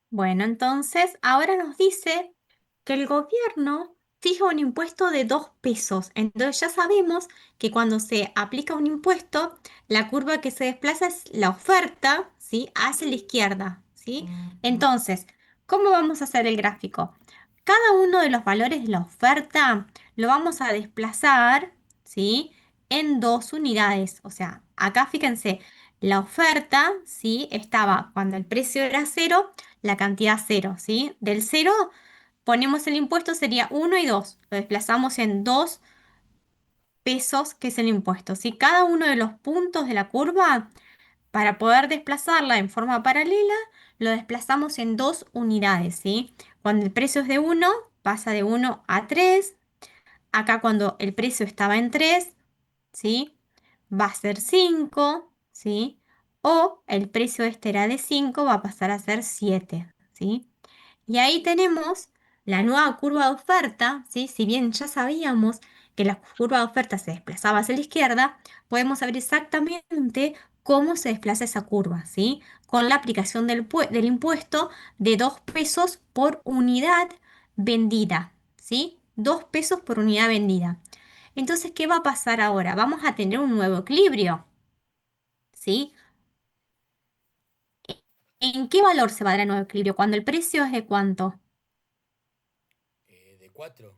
Bueno, entonces ahora nos dice que el gobierno fija un impuesto de 2 pesos. Entonces ya sabemos que cuando se aplica un impuesto, la curva que se desplaza es la oferta, ¿sí? Hacia la izquierda, ¿sí? Entonces, ¿cómo vamos a hacer el gráfico? Cada uno de los valores de la oferta lo vamos a desplazar, ¿sí? En 2 unidades. O sea, acá fíjense, la oferta, ¿sí? Estaba cuando el precio era cero, la cantidad cero, ¿sí? Del cero ponemos el impuesto, sería 1 y 2. Lo desplazamos en 2 pesos, que es el impuesto, ¿sí? Cada uno de los puntos de la curva, para poder desplazarla en forma paralela, lo desplazamos en 2 unidades, ¿sí? Cuando el precio es de 1, pasa de 1 a 3. Acá cuando el precio estaba en 3, ¿sí? Va a ser 5, ¿sí? O el precio este era de 5, va a pasar a ser 7, ¿sí? Y ahí tenemos la nueva curva de oferta, ¿sí? Si bien ya sabíamos que la curva de oferta se desplazaba hacia la izquierda, podemos saber exactamente cómo se desplaza esa curva, ¿sí? Con la aplicación del impuesto de 2 pesos por unidad vendida, ¿sí? 2 pesos por unidad vendida. Entonces, ¿qué va a pasar ahora? Vamos a tener un nuevo equilibrio, ¿sí? ¿En qué valor se va a dar el nuevo equilibrio? Cuando el precio es de cuánto? De 4.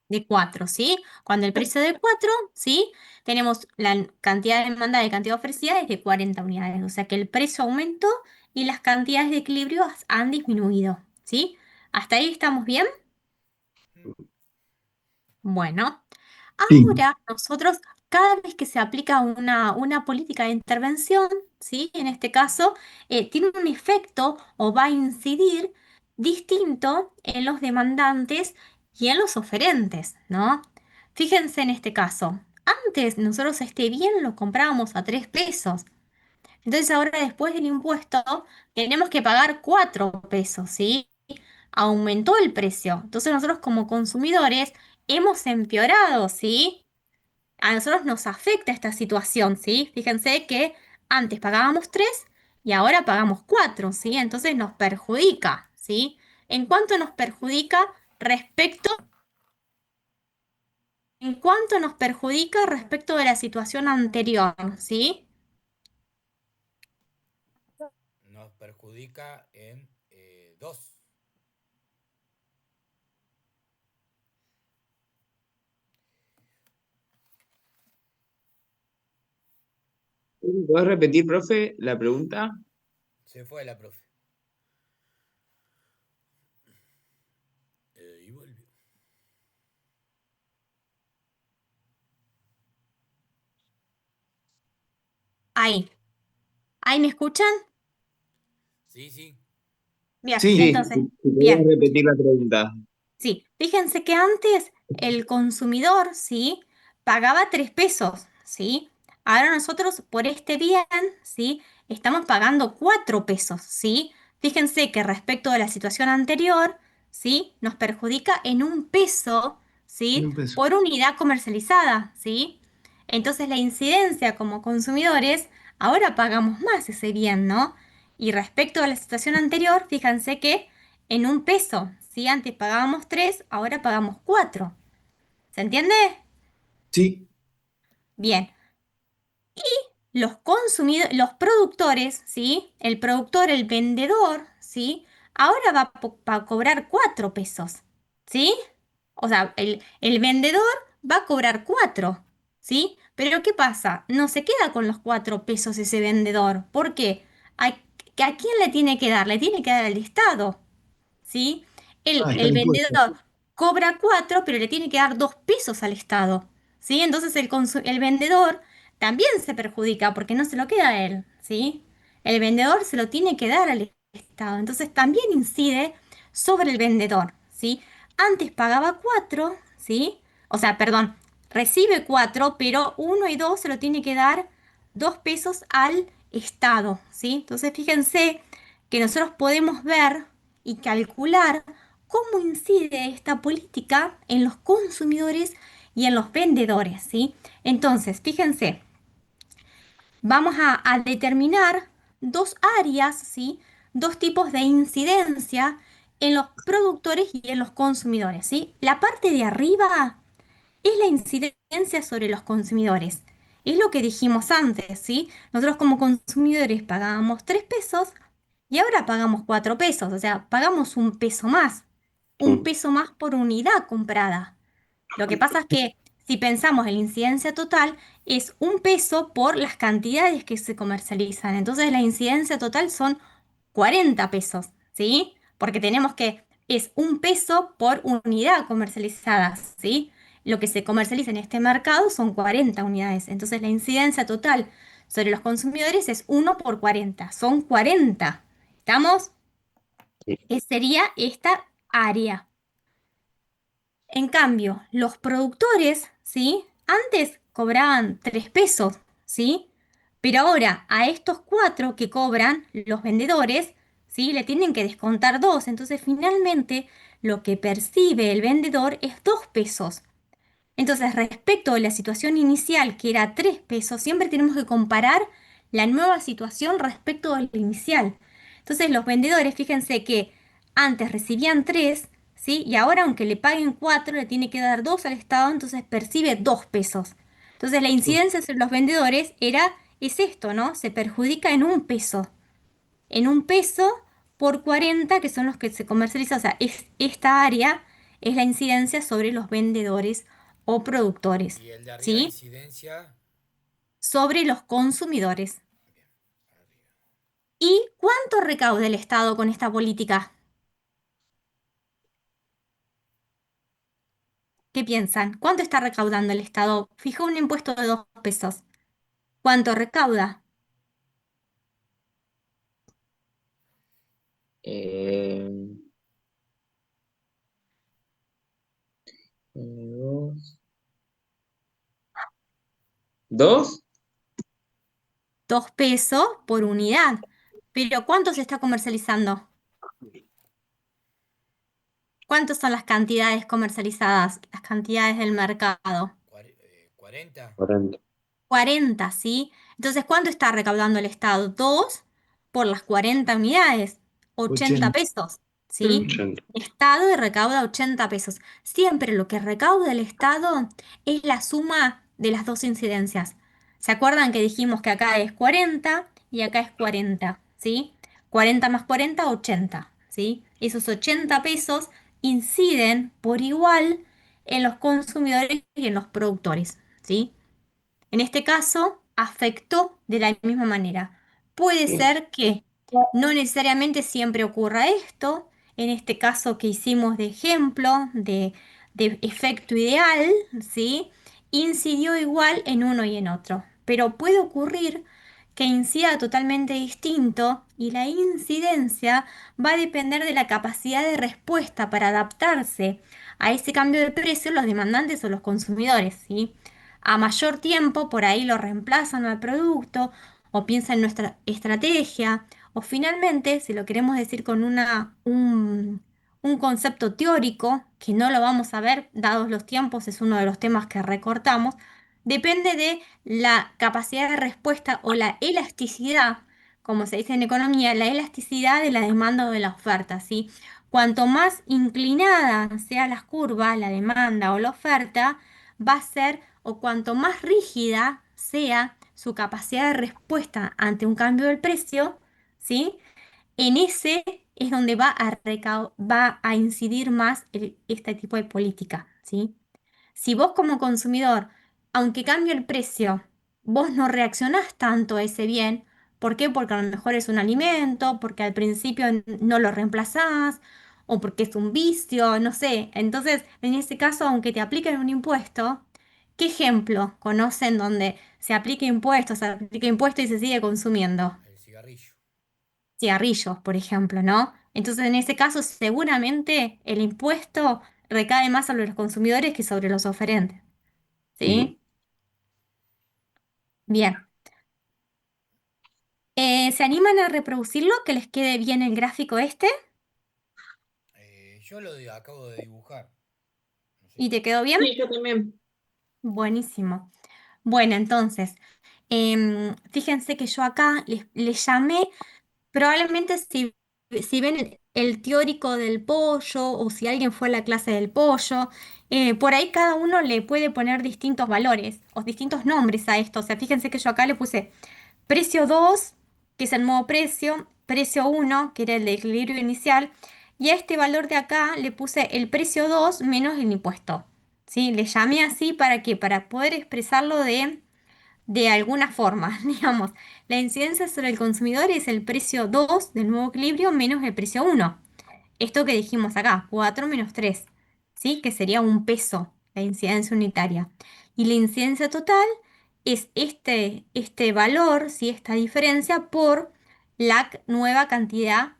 De 4, ¿sí? Cuando el precio es de 4, ¿sí? Tenemos la cantidad demandada y cantidad ofrecida es de 40 unidades. O sea que el precio aumentó y las cantidades de equilibrio han disminuido, ¿sí? ¿Hasta ahí estamos bien? Bueno, Sí, ahora nosotros, cada vez que se aplica una política de intervención, ¿sí? En este caso, tiene un efecto o va a incidir distinto en los demandantes y en los oferentes, ¿no? Fíjense en este caso. Antes nosotros este bien lo comprábamos a 3 pesos. Entonces ahora después del impuesto tenemos que pagar 4 pesos, ¿sí? Aumentó el precio. Entonces nosotros como consumidores hemos empeorado, ¿sí? A nosotros nos afecta esta situación, ¿sí? Fíjense que antes pagábamos 3 y ahora pagamos 4, ¿sí? Entonces nos perjudica, ¿sí? ¿En cuánto nos perjudica respecto, en cuánto nos perjudica respecto de la situación anterior, ¿sí? Nos perjudica en 2. ¿Puedes repetir, profe, la pregunta? Se fue la profe. Y volvió. Ahí. ¿Ahí me escuchan? Sí, sí. Bien, sí, Sí, entonces, si podías bien. repetir la pregunta. Sí, fíjense que antes el consumidor, ¿sí? Pagaba 3 pesos, ¿sí? Ahora nosotros por este bien, ¿sí? Estamos pagando 4 pesos, ¿sí? Fíjense que respecto de la situación anterior, ¿sí? Nos perjudica en 1 peso, en ¿sí? un peso. Por unidad comercializada, ¿sí? Entonces la incidencia como consumidores, ahora pagamos más ese bien, ¿no? Y respecto a la situación anterior, fíjense que en 1 peso. Si antes pagábamos 3, ahora pagamos 4. ¿Se entiende? Sí, Bien. Los productores, ¿sí? El productor, el vendedor, ¿sí? Ahora va a cobrar 4 pesos, ¿sí? O sea, el vendedor va a cobrar 4, ¿sí? Pero ¿qué pasa? No se queda con los 4 pesos ese vendedor. ¿Por qué? ¿A, ¿A quién le tiene que dar? Le tiene que dar al Estado. ¿Sí? ah, está El el impuesto. vendedor cobra 4, pero le tiene que dar 2 pesos al Estado, ¿sí? Entonces el vendedor también se perjudica porque no se lo queda a él, ¿sí? El vendedor se lo tiene que dar al Estado, entonces también incide sobre el vendedor, ¿sí? Antes pagaba 4, ¿sí? O sea, perdón, recibe 4, pero 1 y 2 se lo tiene que dar 2 pesos al Estado, ¿sí? Entonces fíjense que nosotros podemos ver y calcular cómo incide esta política en los consumidores y en los vendedores, ¿sí? Entonces, fíjense, vamos a determinar dos áreas, ¿sí? Dos tipos de incidencia en los productores y en los consumidores, ¿sí? La parte de arriba es la incidencia sobre los consumidores. Es lo que dijimos antes, ¿sí? Nosotros como consumidores pagábamos 3 pesos y ahora pagamos 4 pesos, o sea, pagamos un peso más por unidad comprada. Lo que pasa es que si pensamos en la incidencia total, es un peso por las cantidades que se comercializan. Entonces la incidencia total son 40 pesos, ¿sí? Porque tenemos que, es un peso por unidad comercializada, ¿sí? Lo que se comercializa en este mercado son 40 unidades. Entonces la incidencia total sobre los consumidores es 1 por 40, son 40. ¿Estamos? Sí. Sería esta área. En cambio, los productores, ¿sí? Antes cobraban 3 pesos, ¿sí? Pero ahora a estos 4 que cobran los vendedores, ¿sí? Le tienen que descontar 2. Entonces, finalmente, lo que percibe el vendedor es 2 pesos. Entonces, respecto a la situación inicial, que era 3 pesos, siempre tenemos que comparar la nueva situación respecto al inicial. Entonces, los vendedores, fíjense que antes recibían 3, ¿sí? Y ahora, aunque le paguen 4, le tiene que dar 2 al Estado, entonces percibe 2 pesos. Entonces, la incidencia sobre los vendedores es esto, ¿no? Se perjudica en un peso. En un peso por 40, que son los que se comercializan. O sea, esta área es la incidencia sobre los vendedores o productores, Y el de arriba, ¿sí? incidencia. Sobre los consumidores. Bien, arriba. ¿Y cuánto recauda el Estado con esta política? ¿Qué piensan? ¿Cuánto está recaudando el Estado? Fijó un impuesto de 2 pesos. ¿Cuánto recauda? Eh, dos. ¿Dos? 2 pesos por unidad. Pero ¿cuánto se está comercializando? ¿Cuántas son las cantidades comercializadas? Las cantidades del mercado. 40. 40. 40, ¿sí? Entonces, ¿cuánto está recaudando el Estado? 2 por las 40 unidades, 80 80. pesos, ¿sí? 80. El Estado recauda 80 pesos. Siempre lo que recauda el Estado es la suma de las dos incidencias. ¿Se acuerdan que dijimos que acá es 40 y acá es 40, ¿sí? 40 más 40, 80, ¿sí? Esos 80 pesos inciden por igual en los consumidores y en los productores, ¿sí? En este caso, afectó de la misma manera. Puede ser que no necesariamente siempre ocurra esto. En este caso que hicimos de ejemplo, de efecto ideal, ¿sí? Incidió igual en uno y en otro. Pero puede ocurrir que incida totalmente distinto y la incidencia va a depender de la capacidad de respuesta para adaptarse a ese cambio de precio los demandantes o los consumidores, ¿sí? A mayor tiempo, por ahí lo reemplazan al producto o piensan en nuestra estrategia, o finalmente, si lo queremos decir con un concepto teórico, que no lo vamos a ver, dados los tiempos, es uno de los temas que recortamos, depende de la capacidad de respuesta o la elasticidad, como se dice en economía, la elasticidad de la demanda o de la oferta, ¿sí? Cuanto más inclinada sea la curva, la demanda o la oferta, va a ser, o cuanto más rígida sea su capacidad de respuesta ante un cambio del precio, ¿sí? En ese es donde va a incidir más este tipo de política, ¿sí? Si vos como consumidor, aunque cambie el precio, vos no reaccionás tanto a ese bien, ¿por qué? Porque a lo mejor es un alimento, porque al principio no lo reemplazás, o porque es un vicio, no sé. Entonces, en ese caso, aunque te apliquen un impuesto, ¿qué ejemplo conocen donde se aplica impuesto y se sigue consumiendo? El cigarrillo. Cigarrillos, por ejemplo, ¿no? Entonces, en ese caso, seguramente el impuesto recae más sobre los consumidores que sobre los oferentes, Ujú. ¿sí? Bien. ¿Se animan a reproducirlo? Que les quede bien el gráfico este. yo acabo de dibujar. No sé ¿Y te quedó bien? Sí, yo también. Buenísimo. Bueno, entonces, fíjense que yo acá les llamé, probablemente si ven el teórico del pollo o si alguien fue a la clase del pollo, por ahí cada uno le puede poner distintos valores o distintos nombres a esto. O sea, fíjense que yo acá le puse precio 2, que es el nuevo precio, precio 1, que era el de equilibrio inicial, y a este valor de acá le puse el precio 2 menos el impuesto. ¿Sí? Le llamé así para qué, para poder expresarlo de alguna forma, digamos. La incidencia sobre el consumidor es el precio 2 del nuevo equilibrio menos el precio 1. Esto que dijimos acá, 4 menos 3, ¿sí? Que sería un peso, la incidencia unitaria. Y la incidencia total es este valor, ¿sí? Esta diferencia por la nueva cantidad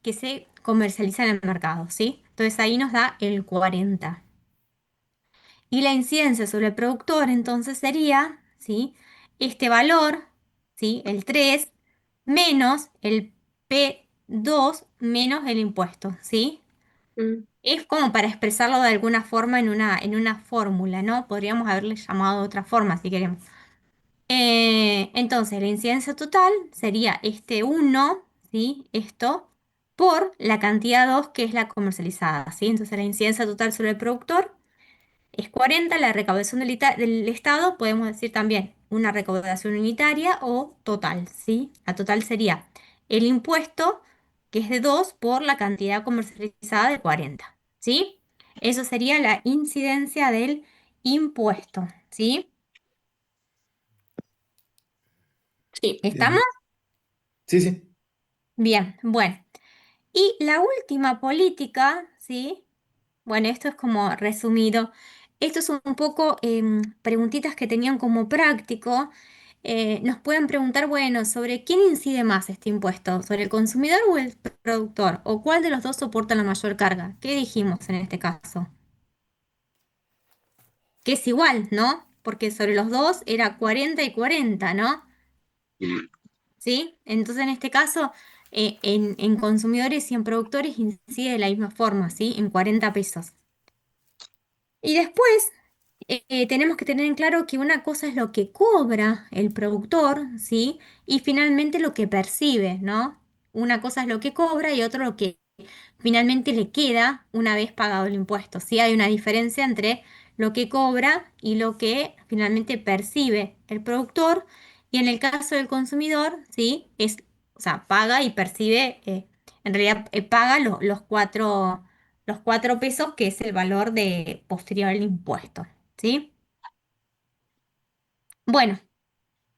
que se comercializa en el mercado, ¿sí? Entonces ahí nos da el 40. Y la incidencia sobre el productor entonces sería, ¿sí? Este valor, ¿sí? El 3 menos el P2 menos el impuesto, ¿sí? Mm. Es como para expresarlo de alguna forma en una fórmula, ¿no? Podríamos haberle llamado de otra forma si queremos. Entonces, la incidencia total sería este 1, ¿sí? Esto, por la cantidad 2 que es la comercializada, ¿sí? Entonces, la incidencia total sobre el productor es 40, la recaudación del Estado, podemos decir también una recaudación unitaria o total, ¿sí? La total sería el impuesto, que es de 2 por la cantidad comercializada de 40, ¿sí? Eso sería la incidencia del impuesto, ¿sí? Sí. ¿Estamos? Bien. Sí, sí. Bien, bueno. Y la última política, ¿sí? Bueno, esto es como resumido. Esto es un poco preguntitas que tenían como práctico. Nos pueden preguntar, bueno, ¿sobre quién incide más este impuesto? ¿Sobre el consumidor o el productor? ¿O cuál de los dos soporta la mayor carga? ¿Qué dijimos en este caso? Que es igual, ¿no? Porque sobre los dos era 40 y 40, ¿no? ¿Sí? Entonces, en este caso, en consumidores y en productores incide de la misma forma, ¿sí? En 40 pesos. Y después tenemos que tener en claro que una cosa es lo que cobra el productor, ¿sí? Y finalmente lo que percibe, ¿no? Una cosa es lo que cobra y otro lo que finalmente le queda una vez pagado el impuesto. Sí hay una diferencia entre lo que cobra y lo que finalmente percibe el productor. Y en el caso del consumidor, ¿sí? O sea, paga y percibe, en realidad paga los cuatro pesos, que es el valor de posterior al impuesto, ¿sí? Bueno.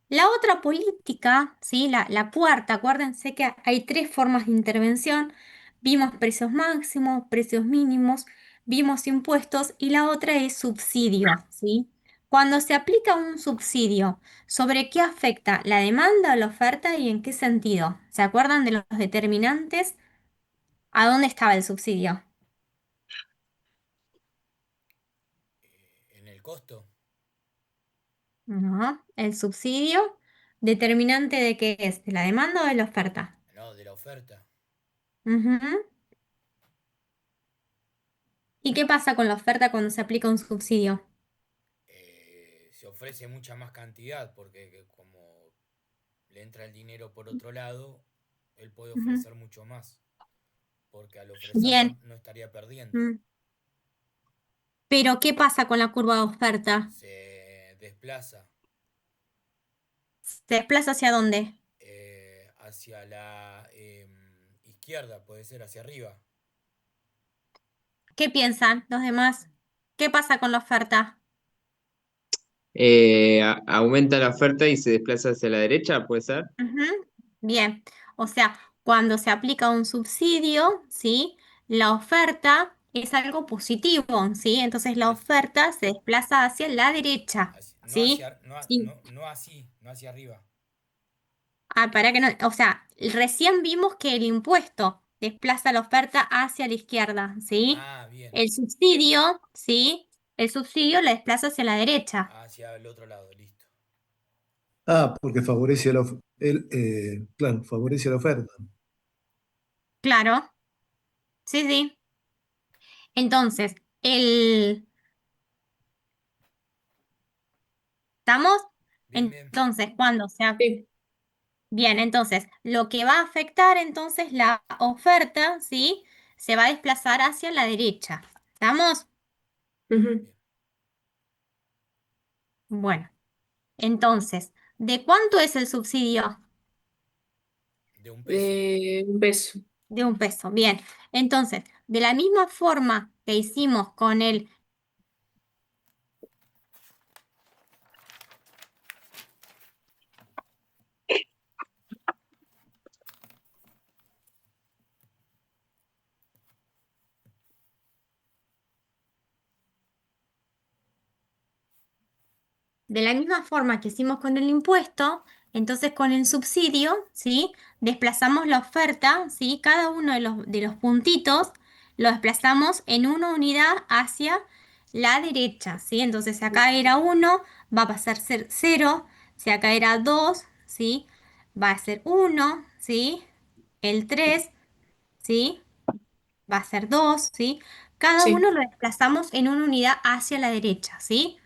La otra política, ¿sí? La cuarta, acuérdense que hay tres formas de intervención. Vimos precios máximos, precios mínimos, vimos impuestos y la otra es subsidio, ¿sí? Cuando se aplica un subsidio, ¿sobre qué afecta la demanda o la oferta y en qué sentido? ¿Se acuerdan de los determinantes? ¿A dónde estaba el subsidio? en el costo. No, el subsidio, determinante de qué es, de la demanda o de la oferta. No, de la oferta. Ujú. ¿Y qué pasa con la oferta cuando se aplica un subsidio? Se ofrece mucha más cantidad porque como le entra el dinero por otro lado, él puede Ujú. ofrecer mucho más, porque al ofrecer Bien. no estaría perdiendo. Mm. Pero ¿qué pasa con la curva de oferta? Se desplaza ¿Se desplaza hacia dónde? hacia la izquierda, puede ser hacia arriba. ¿Qué piensan los demás? ¿Qué pasa con la oferta? Aumenta la oferta y se desplaza hacia la derecha, ¿puede ser? Ujú. Bien. O sea, cuando se aplica un subsidio, ¿sí? La oferta es algo positivo, ¿sí? Entonces la Es oferta se desplaza hacia la derecha, no ¿sí? hacia, no, Sí. no, no así, no hacia arriba. Para que no, o sea, recién vimos que el impuesto desplaza la oferta hacia la izquierda, ¿sí? Ah, bien. El subsidio, ¿sí? El subsidio la desplaza hacia la derecha. Hacia el otro lado, listo. Ah, porque favorece claro, favorece la oferta. Claro, sí, sí. Entonces, el... ¿Estamos? Bien, bien. Entonces, cuando sea... Sí. Bien, entonces, lo que va a afectar entonces la oferta, ¿sí? Se va a desplazar hacia la derecha. ¿Estamos? Ujú. Bien. Bueno, entonces, ¿de cuánto es el subsidio? De un peso. De un peso. De 1 peso. Bien, entonces, de la misma forma que hicimos con el... De la misma forma que hicimos con el impuesto, entonces con el subsidio, ¿sí? Desplazamos la oferta, ¿sí? Cada uno de los puntitos lo desplazamos en una unidad hacia la derecha, ¿sí? Entonces acá era 1, va a pasar a ser 0, si acá era 2, ¿sí? Va a ser 1, ¿sí? El 3, ¿sí? Va a ser 2, ¿sí? Cada Sí, uno lo desplazamos en una unidad hacia la derecha, ¿sí?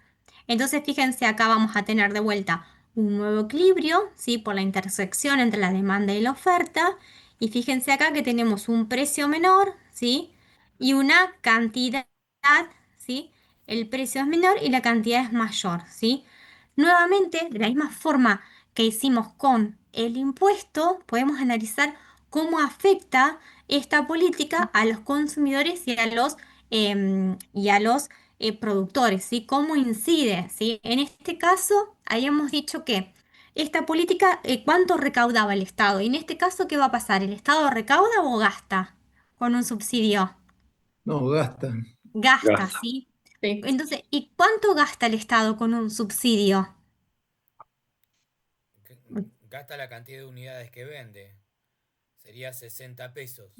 Entonces, fíjense, acá vamos a tener de vuelta un nuevo equilibrio, ¿sí? Por la intersección entre la demanda y la oferta. Y fíjense acá que tenemos un precio menor, ¿sí? Y una cantidad, ¿sí? El precio es menor y la cantidad es mayor, ¿sí? Nuevamente, de la misma forma que hicimos con el impuesto, podemos analizar cómo afecta esta política a los consumidores y a los productores, ¿sí? ¿Cómo incide, ¿sí? En este caso, habíamos dicho que esta política, ¿cuánto recaudaba el Estado? Y en este caso, ¿qué va a pasar? ¿El Estado recauda o gasta con un subsidio? No, gastan. Gasta, Gasta. ¿sí? sí. Entonces, ¿y cuánto gasta el Estado con un subsidio? G- Gasta la cantidad de unidades que vende. Sería 60 pesos.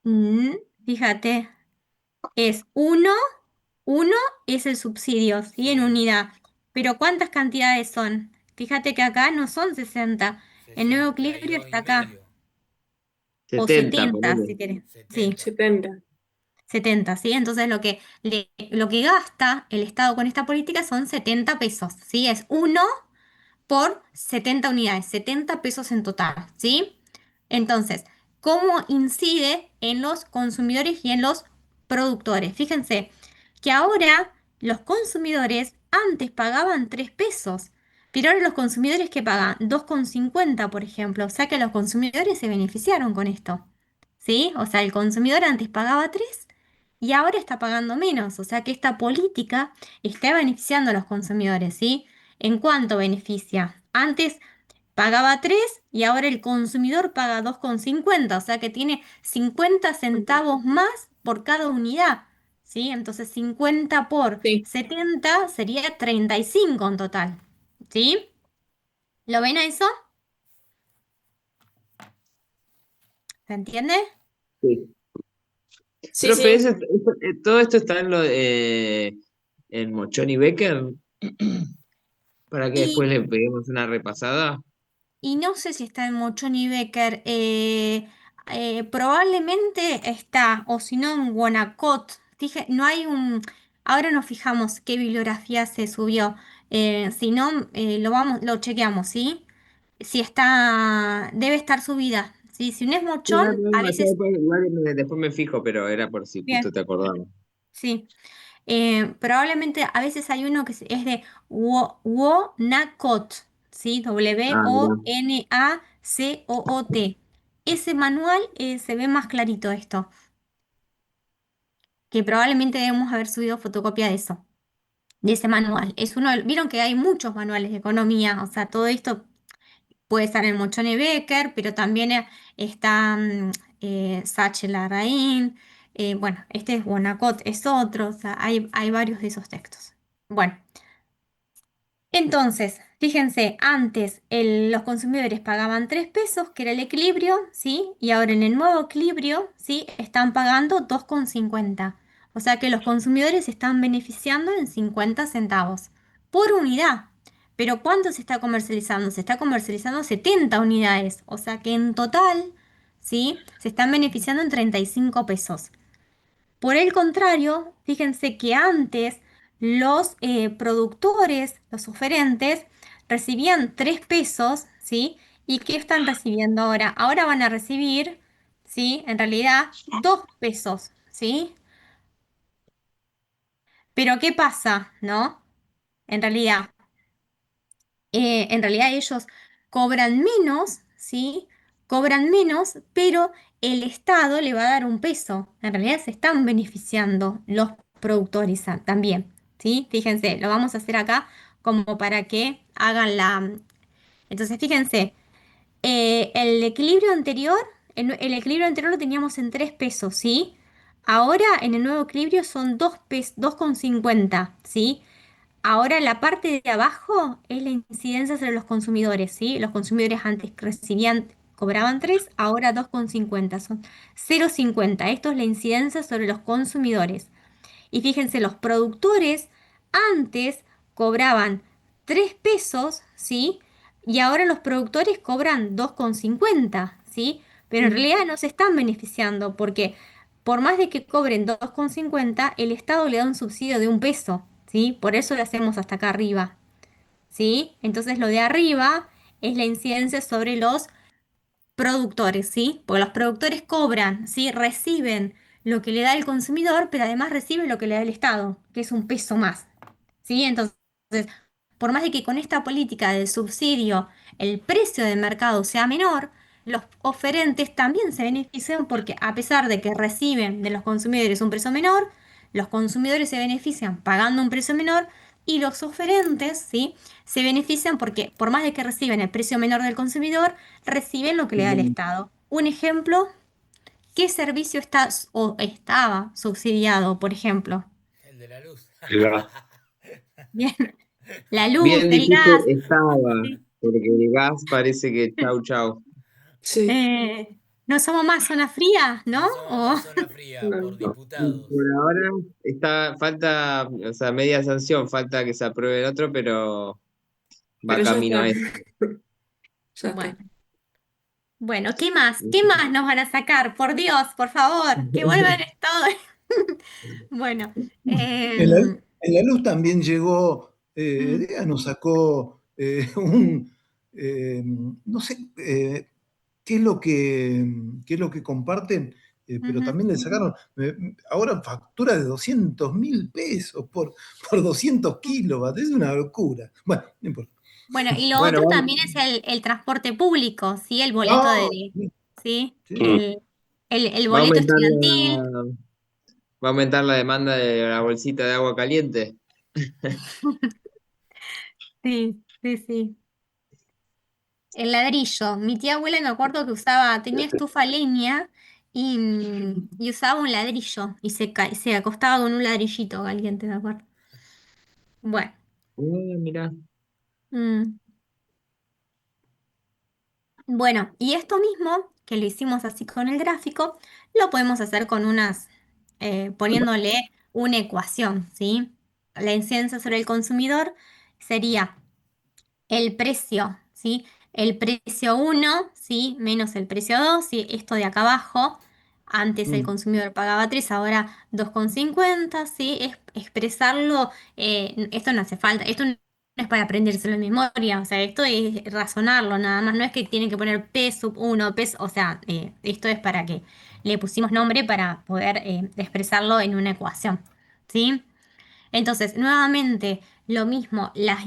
Mm, fíjate, es uno es el subsidio, ¿sí? En Sí. unidad. Pero ¿cuántas cantidades son? Fíjate que acá no son 60. El nuevo equilibrio 62 está y acá. medio. O 70, 70 ponele. si querés. Sí, 70. 70. 70, ¿sí? Entonces lo que gasta el Estado con esta política son 70 pesos, ¿sí? Es uno por 70 unidades, 70 pesos en total, ¿sí? Entonces, ¿cómo incide en los consumidores y en los productores? Fíjense que ahora los consumidores antes pagaban 3 pesos, pero ahora los consumidores que pagan 2,50, por ejemplo, o sea que los consumidores se beneficiaron con esto, ¿sí? O sea, el consumidor antes pagaba 3 y ahora está pagando menos, o sea que esta política está beneficiando a los consumidores, ¿sí? ¿En cuánto beneficia? Antes pagaba 3 y ahora el consumidor paga 2,50, o sea que tiene 50 centavos más por cada unidad, ¿sí? Entonces 50 por Sí, 70 sería 35 en total, ¿sí? ¿Lo ven a eso? ¿Se entiende? Sí. sí, Profe, sí. todo esto está en en Mochoni Becker, para que Y después le peguemos una repasada. Y no sé si está en Mochoni Becker, probablemente está, o si no en Guanacaste. No hay un, ahora nos fijamos qué bibliografía se subió. Si no, lo chequeamos, ¿sí? Si está, debe estar subida. ¿Sí? Si no es Sí, Mochón, no hay a problema, yo veces, después me fijo, pero era por si justo bien, te acordabas. sí. Probablemente a veces hay uno que es de Wonacot, ¿sí? Ah, mirá. Wonacot. Ese manual se ve más clarito esto, que probablemente debemos haber subido fotocopia de eso, de ese manual. Es uno, vieron que hay muchos manuales de economía, o sea, todo esto puede estar en Mochone Becker, pero también está Sachs Larraín, bueno, este es Wonacot, es otro, o sea, hay varios de esos textos. Bueno. Entonces, fíjense, antes los consumidores pagaban 3 pesos, que era el equilibrio, ¿sí? Y ahora en el nuevo equilibrio, ¿sí? Están pagando 2,50. O sea que los consumidores se están beneficiando en 50 centavos por unidad. Pero ¿cuánto se está comercializando? Se está comercializando 70 unidades. O sea que en total, ¿sí? Se están beneficiando en 35 pesos. Por el contrario, fíjense que antes los productores, los oferentes, recibían 3 pesos, ¿sí? ¿Y qué están recibiendo ahora? Ahora van a recibir, ¿sí? En realidad, 2 pesos, ¿sí? Pero ¿qué pasa, no? En realidad, ellos cobran menos, ¿sí? Cobran menos, pero el Estado le va a dar 1 peso. En realidad se están beneficiando los productores también, ¿sí? Fíjense, lo vamos a hacer acá como para que hagan la... Entonces, fíjense, el equilibrio anterior lo teníamos en 3 pesos, ¿sí? Ahora en el nuevo equilibrio son 2,50, ¿sí? Ahora la parte de abajo es la incidencia sobre los consumidores, ¿sí? Los consumidores antes cobraban 3, ahora 2,50, son 0,50. Esto es la incidencia sobre los consumidores. Y fíjense, los productores antes cobraban 3 pesos, ¿sí? Y ahora los productores cobran 2,50, ¿sí? Pero en realidad no se están beneficiando porque por más de que cobren 2,50, el Estado le da un subsidio de 1 peso, ¿sí? Por eso lo hacemos hasta acá arriba, ¿sí? Entonces lo de arriba es la incidencia sobre los productores, ¿sí? Porque los productores cobran, ¿sí? Reciben lo que le da el consumidor, pero además reciben lo que le da el Estado, que es 1 peso más, ¿sí? Entonces, por más de que con esta política de subsidio el precio del mercado sea menor, los oferentes también se benefician porque a pesar de que reciben de los consumidores un precio menor, los consumidores se benefician pagando un precio menor y los oferentes, ¿sí? Se benefician porque por más de que reciben el precio menor del consumidor, reciben lo que le da el Estado. Un ejemplo, ¿qué servicio está o estaba subsidiado, por ejemplo? El de la luz. El gas. Bien, la luz, Bien el difícil gas. estaba, ¿Sí? porque el gas parece que chau chau. Sí. No somos más zona fría, ¿no? No somos más zona fría por No. diputados. Por ahora falta, o sea, media sanción, falta que se apruebe el otro, pero va Pero ya camino está. a eso. Ya Bueno, está. bueno, ¿qué más? ¿Qué más nos van a sacar? Por Dios, por favor, que vuelvan todo. Bueno, En la, en la luz también llegó, mm, EDEA nos sacó no sé qué es lo que comparten, pero ujú. también le sacaron, ahora factura de 200.000 pesos por 200 kilovatios, es una locura. Bueno, no importa. Bueno, y lo Bueno, otro también es el transporte público, ¿sí? El boleto No, ¿sí? sí. El va a boleto aumentar estudiantil. va a aumentar la demanda de la bolsita de agua caliente. Sí, sí, sí. El ladrillo. Mi tía abuela me acuerdo que usaba, tenía estufa a leña y usaba un ladrillo y se acostaba con un ladrillito caliente, me acuerdo. Bueno. Mira. mm, Bueno, y esto mismo, que lo hicimos así con el gráfico, lo podemos hacer con poniéndole una ecuación, ¿sí? La incidencia sobre el consumidor sería el precio, ¿sí? El precio uno, ¿sí? Menos el precio 2, ¿sí? Esto de acá abajo, antes el consumidor pagaba 3, ahora 2,50, ¿sí? Expresarlo, esto no hace falta, esto no es para aprendérselo en memoria, o sea, esto es razonarlo nada más, no es que tienen que poner P sub 1, P, o sea, esto es para que le pusimos nombre para poder expresarlo en una ecuación, ¿sí? Entonces, nuevamente, lo mismo, la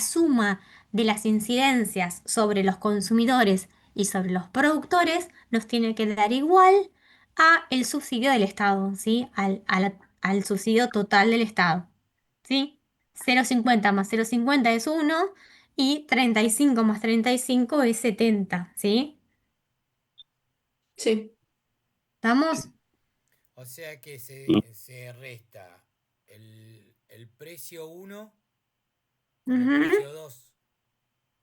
suma de las incidencias sobre los consumidores y sobre los productores nos tiene que dar igual a el subsidio del Estado, ¿sí? Al subsidio total del Estado, ¿sí? 0,50 más 0,50 es 1 y 35 más 35 es 70, ¿sí? Sí. ¿Estamos? O sea que se resta el precio uno con el Ujú. precio 2,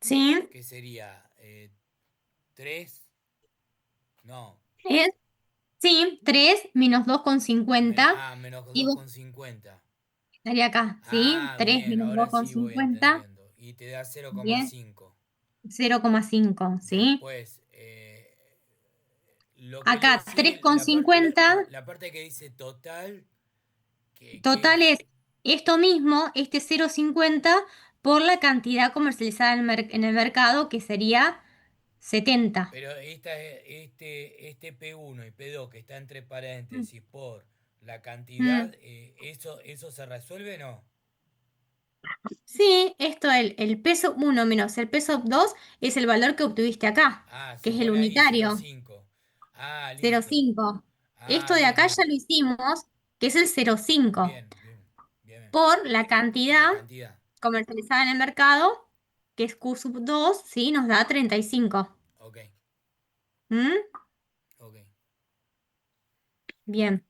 ¿Sí? que sería 3, no, ¿Es? Sí, 3 menos 2,50. menos Y dos vos con cincuenta. estaría acá, ¿sí? Ah, 3 bien, menos ahora sí voy 2,50, entendiendo. Y te da cero coma 10, cinco. 0,5, ¿sí? Después, lo que Acá decís, 3,50. la parte que dice total, que Total es esto mismo, este 0,50 por la cantidad comercializada en el mercado, que sería 70. pero este P1 y P2 que está entre Mm. paréntesis por la cantidad, Mm. ¿eso se resuelve o no? Sí, esto el peso 1 menos el peso 2 es el valor que obtuviste acá, Ah, que se es el pone ahí unitario, 0,5. Ah, listo. 0,5. Esto Ah, de bien, acá bien. ya lo hicimos, que es el 0,5 Bien, bien, bien, bien. por la cantidad La cantidad. comercializada en el mercado, que es Q sub 2, ¿sí? Nos da 35. Ok, ¿Mm? ok. Bien.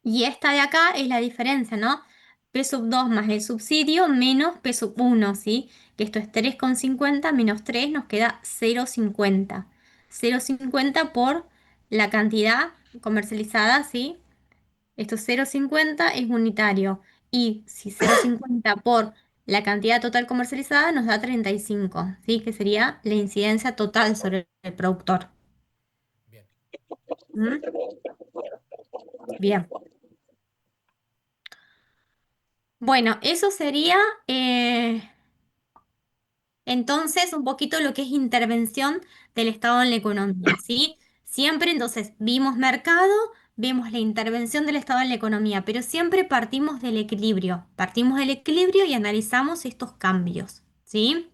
Y esta de acá es la diferencia, ¿no? P sub 2 más el subsidio menos P sub 1, ¿sí? Que esto es 3,50 menos 3 nos queda 0,50. 0,50 por la cantidad comercializada, ¿sí? Esto 0,50 es unitario. Y si 0,50 por la cantidad total comercializada nos da 35, ¿sí? Que sería la incidencia total sobre el productor. Bien. ¿Mm? Bien. Bueno, eso sería entonces un poquito lo que es intervención del Estado en la economía, ¿sí? Siempre entonces vimos mercado, vemos la intervención del Estado en la economía, pero siempre partimos del equilibrio y analizamos estos cambios, ¿sí?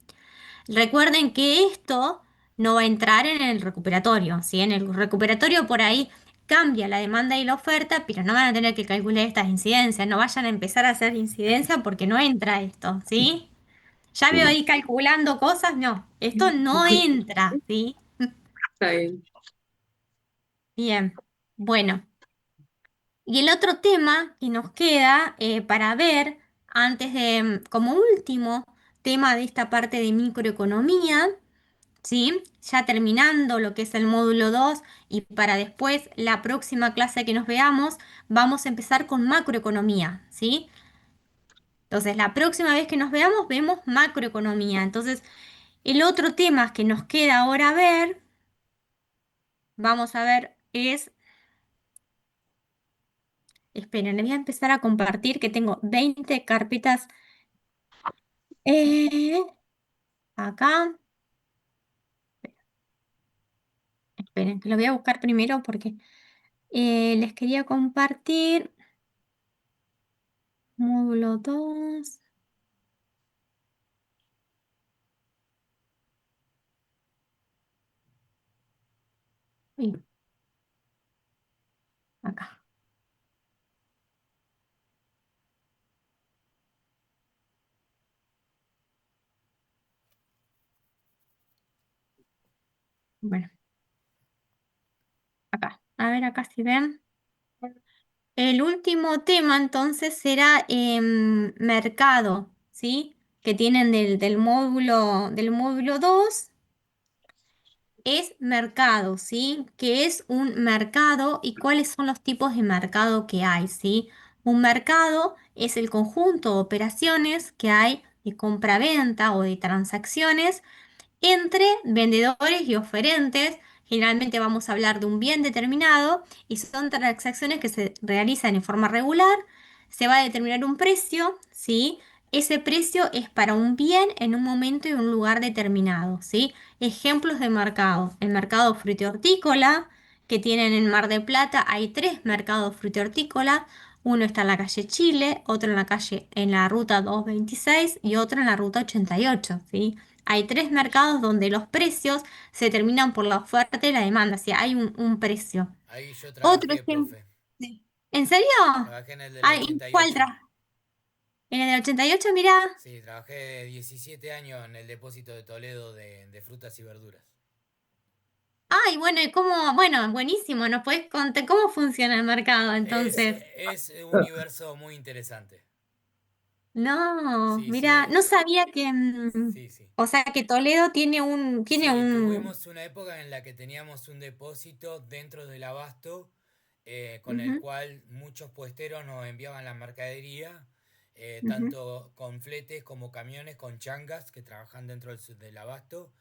Recuerden que esto no va a entrar en el recuperatorio, ¿sí? En el recuperatorio por ahí cambia la demanda y la oferta, pero no van a tener que calcular estas incidencias, no vayan a empezar a hacer incidencia porque no entra esto, ¿sí? Ya veo ahí calculando cosas, no, esto no entra, ¿sí? Está bien. Bien, bueno. Y el otro tema que nos queda para ver antes de, como último tema de esta parte de microeconomía, ¿sí? Ya terminando lo que es el módulo 2 y para después la próxima clase que nos veamos, vamos a empezar con macroeconomía, ¿sí? Entonces, la próxima vez que nos veamos, vemos macroeconomía. Entonces, el otro tema que nos queda ahora ver, vamos a ver, es, esperen, les voy a empezar a compartir que tengo 20 carpetas eh, acá. Esperen, que lo voy a buscar primero porque les quería compartir módulo 2. Uy, acá. Bueno, acá. A ver acá si ven. El último tema entonces será mercado, ¿sí? Que tienen del módulo 2 es mercado, ¿sí? ¿Qué es un mercado y cuáles son los tipos de mercado que hay, ¿sí? Un mercado es el conjunto de operaciones que hay de compra-venta o de transacciones entre vendedores y oferentes. Generalmente vamos a hablar de un bien determinado y son transacciones que se realizan en forma regular. Se va a determinar un precio, ¿sí? Ese precio es para un bien en un momento y un lugar determinado, ¿sí? Ejemplos de mercado. El mercado frutícola que tienen en Mar del Plata, hay tres mercados frutícola. Uno está en la calle Chile, otro en la calle en la ruta 226 y otro en la ruta 88, ¿sí? Hay tres mercados donde los precios se determinan por la oferta y la demanda, o sea, hay un precio. Ahí yo Otro trabajé, ejemplo. profe. Sí. ¿En serio? Trabajé en el del Ay, ochenta y ¿cuál ocho ¿En el del 88, mirá? Sí, trabajé 17 años en el depósito de Toledo de frutas y verduras. Ay, bueno, ¿y cómo? Bueno, buenísimo, ¿nos podés contar cómo funciona el mercado entonces? Es un universo muy interesante. No, Sí, sí, mira, no sabía que, sí, sí. o sea, que Toledo Sí, tuvimos una época en la que teníamos un depósito dentro del abasto con el ujú, cual muchos puesteros nos enviaban la mercadería, ujú. tanto con fletes como camiones con changas que trabajan dentro del abasto.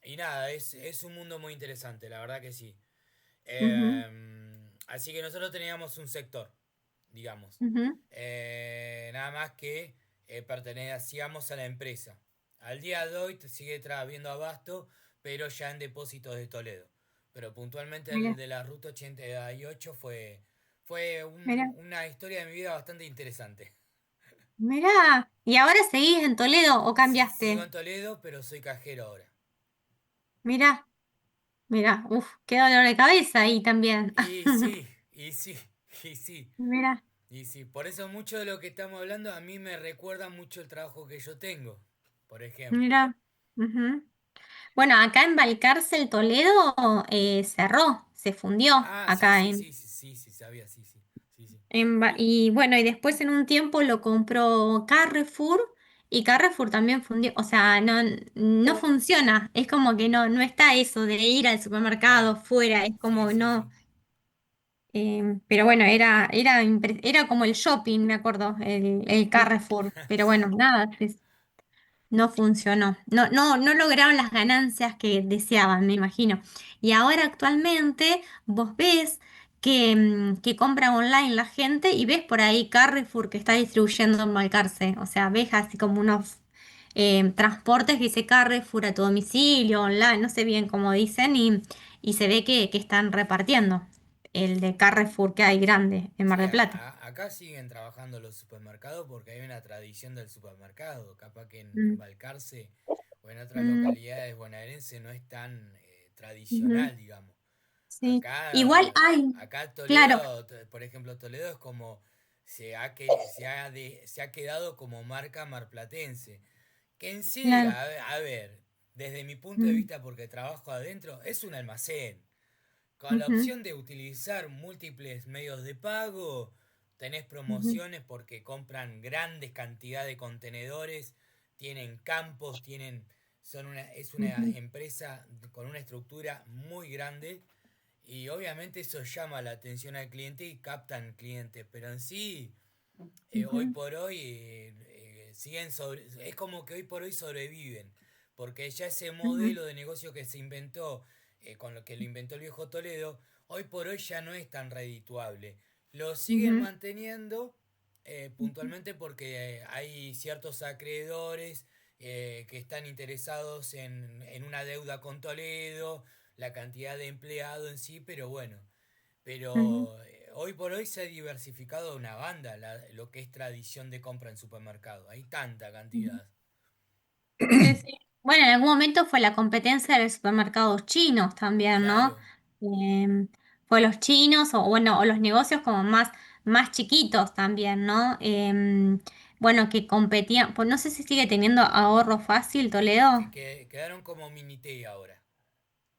Y nada, es un mundo muy interesante, la verdad que sí. Ujú, Así que nosotros teníamos un sector, digamos. ujú. Nada más que pertenecíamos a la empresa. Al día de hoy sigue habiendo abasto, pero ya en depósitos de Toledo. Pero puntualmente el Mira, de la Ruta 88 fue mira, una historia de mi vida bastante interesante. mira. ¿Y ahora seguís en Toledo o Sigo cambiaste? en Toledo, pero soy cajero ahora. Mira, mira, uf, qué dolor de cabeza ahí también. Y sí, y sí, y sí. Mira, Y sí, por eso mucho de lo que estamos hablando a mí me recuerda mucho el trabajo que yo tengo, por ejemplo. mira. Ujú. Bueno, acá en Valcárcel, Toledo, cerró, se fundió Ah, sí, acá sí, sí, sí, sí, sí, sabía, sí, sí, sí, sí. y bueno, y después en un tiempo lo compró Carrefour y Carrefour también fundió, o sea, no funciona, es como que no está eso de ir al Claro, supermercado fuera, es sí, como sí, sí. no, pero bueno, era como el shopping, me acuerdo, el Carrefour, pero bueno, nada, no funcionó. No lograron las ganancias que deseaban, me imagino. Y ahora actualmente vos ves que compra online la gente y ves por ahí Carrefour que está distribuyendo en Balcarce. O sea, ves así como unos transportes que dice Carrefour a tu domicilio, online, no sé bien cómo dicen, y se ve que están repartiendo el de Carrefour que hay grande en Mar Sí, del Plata. acá siguen trabajando los supermercados porque hay una tradición del supermercado. Capaz que en Mm, Balcarce o en otras mm, localidades bonaerenses no es tan ujú, tradicional, digamos. sí. Igual Acá, hay, acá claro. Toledo, por ejemplo, Toledo es como se ha quedado como marca marplatense. Que en sí, Claro. a ver, desde mi punto de Mm, vista, porque trabajo adentro, es un almacén. Con la ujú, opción de utilizar múltiples medios de pago, tenés ujú, promociones porque compran grandes cantidades de contenedores, tienen campos, es una ujú, empresa con una estructura muy grande y obviamente eso llama la atención al cliente y captan clientes, pero en sí, hoy ujú, por hoy es como que hoy por hoy sobreviven, porque ya ese ujú, modelo de negocio que se inventó, con lo que lo inventó el viejo Toledo, hoy por hoy ya no es tan redituable. Lo siguen ujú, manteniendo ujú, puntualmente porque hay ciertos acreedores que están interesados en una deuda con Toledo, la cantidad de empleado en sí, pero bueno, ujú. pero hoy por hoy se ha diversificado una banda lo que es tradición de compra en supermercado. Hay tanta Ujú. cantidad. Sí, sí. Bueno, en algún momento fue la competencia de los supermercados chinos también, ¿no? Claro, Fue los chinos o bueno, o los negocios como más chiquitos también, ¿no? Bueno, que competían, pues no sé si sigue teniendo ahorro fácil Toledo. quedaron como Minitei ahora.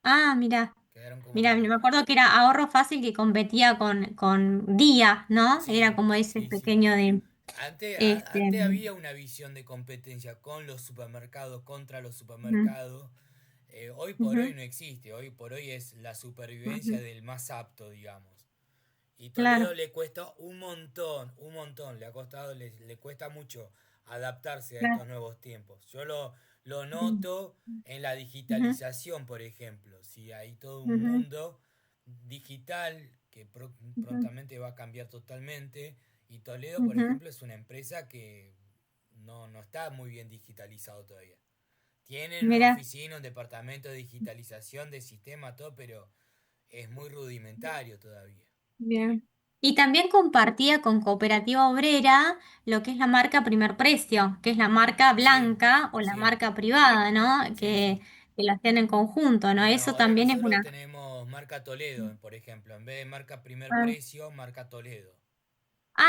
Ah, mira. Quedaron como Mira, me Minitei. acuerdo que era ahorro fácil que competía con Día, ¿no? Era Sí, como ese sí, sí. pequeño de este. Antes había una visión de competencia con los supermercados, contra los Ujú, supermercados. Hoy por hoy ujú, no existe. Hoy por hoy es la supervivencia ujú. del más apto, digamos. Y Toledo Claro. le cuesta un montón, le ha costado, le cuesta mucho adaptarse a Claro. estos nuevos tiempos. Lo Mm, noto en la ujú, digitalización, por ejemplo. Si hay todo un ujú, mundo digital que ujú, prontamente va a cambiar totalmente. Y Toledo, por ujú. ejemplo, es una empresa que no está muy bien digitalizado todavía. Tienen una Mira, oficina, un departamento de digitalización de sistema, todo, pero es muy rudimentario todavía. bien. Y también compartía con Cooperativa Obrera lo que es la marca Primer Precio, que es la marca Sí, blanca o la sí, marca privada, ¿no? sí, sí. Que lo hacían en conjunto, ¿no? Bueno, Eso ahora también es nosotros una. tenemos marca Toledo, por ejemplo. En vez de marca primer Ah, precio, marca Toledo.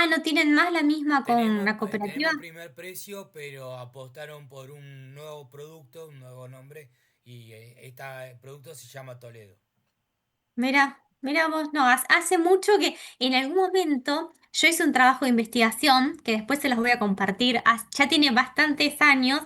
¿no tienen más la misma con la cooperativa? Tenemos primer precio, pero apostaron por un nuevo producto, un nuevo nombre, y este producto se llama Toledo. Mira vos, no, hace mucho que en algún momento yo hice un trabajo de investigación que después se los voy a compartir, ya tiene bastantes años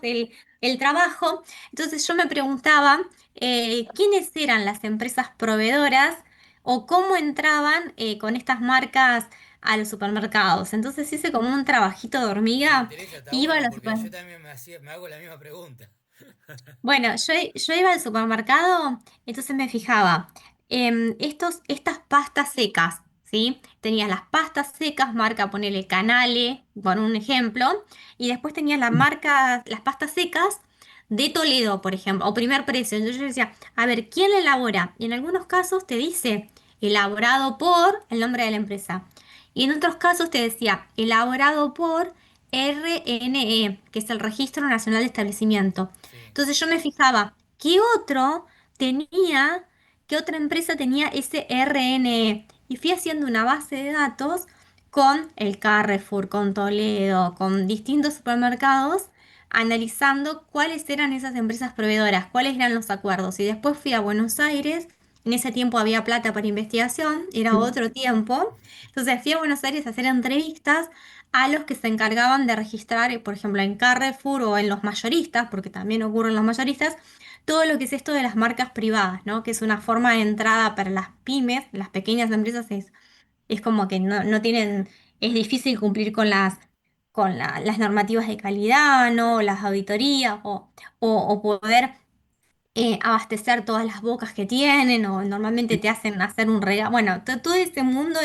el trabajo, entonces yo me preguntaba quiénes eran las empresas proveedoras o cómo entraban con estas marcas a los supermercados. Entonces hice como un trabajito de Me hormiga, interesa, está iba a bueno, los porque yo supermercados. también me hago la misma pregunta. Bueno, yo iba al supermercado, entonces me fijaba, estas pastas secas, ¿sí? Tenías las pastas secas, marca, ponele Canale, por un ejemplo, y después tenías la marca, las pastas secas de Toledo, por ejemplo, o Primer Precio. Entonces yo decía, a ver, ¿quién la elabora? Y en algunos casos te dice, elaborado por el nombre de la empresa. Y en otros casos te decía, elaborado por RNE, que es el Registro Nacional de Establecimiento. Sí. Entonces yo me fijaba, tenía, qué otra empresa tenía ese RNE? Y fui haciendo una base de datos con el Carrefour, con Toledo, con distintos supermercados, analizando cuáles eran esas empresas proveedoras, cuáles eran los acuerdos. Y después fui a Buenos Aires, en ese tiempo había plata para investigación, era otro tiempo. Entonces fui a Buenos Aires a hacer entrevistas a los que se encargaban de registrar, por ejemplo, en Carrefour o en los mayoristas, porque también ocurre en los mayoristas, todo lo que es esto de las marcas privadas, ¿no? Que es una forma de entrada para las pymes, las pequeñas empresas, es como que no tienen, es difícil cumplir con las normativas de calidad, ¿no? Las auditorías o poder abastecer todas las bocas que tienen o normalmente te hacen hacer un regalo. Bueno, todo ese mundo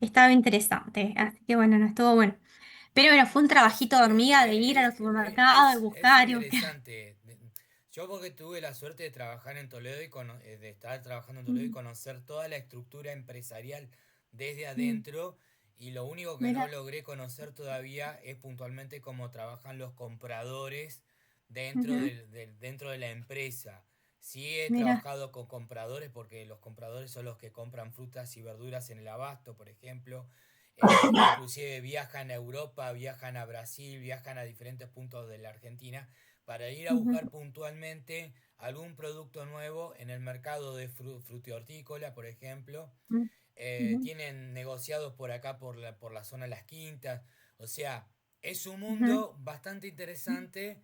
estaba interesante, así que bueno, no estuvo bueno. Pero bueno, fue un trabajito de hormiga de ir a los supermercados, de Es buscar y buscar. interesante. Yo porque tuve la suerte de trabajar en Toledo de estar trabajando en Toledo y conocer toda la estructura empresarial desde Mm, adentro, y lo único que no mira, logré conocer todavía es puntualmente cómo trabajan los compradores ujú, dentro de la empresa. Sí he mira, trabajado con compradores porque los compradores son los que compran frutas y verduras en el abasto, por ejemplo. Inclusive viajan a Europa, viajan a Brasil, viajan a diferentes puntos de la Argentina para ir a ujú, buscar puntualmente algún producto nuevo en el mercado de frutihortícola, por ejemplo. mm, ujú, Tienen negociados por acá, por la zona de Las Quintas. O sea, es un ujú, mundo bastante interesante.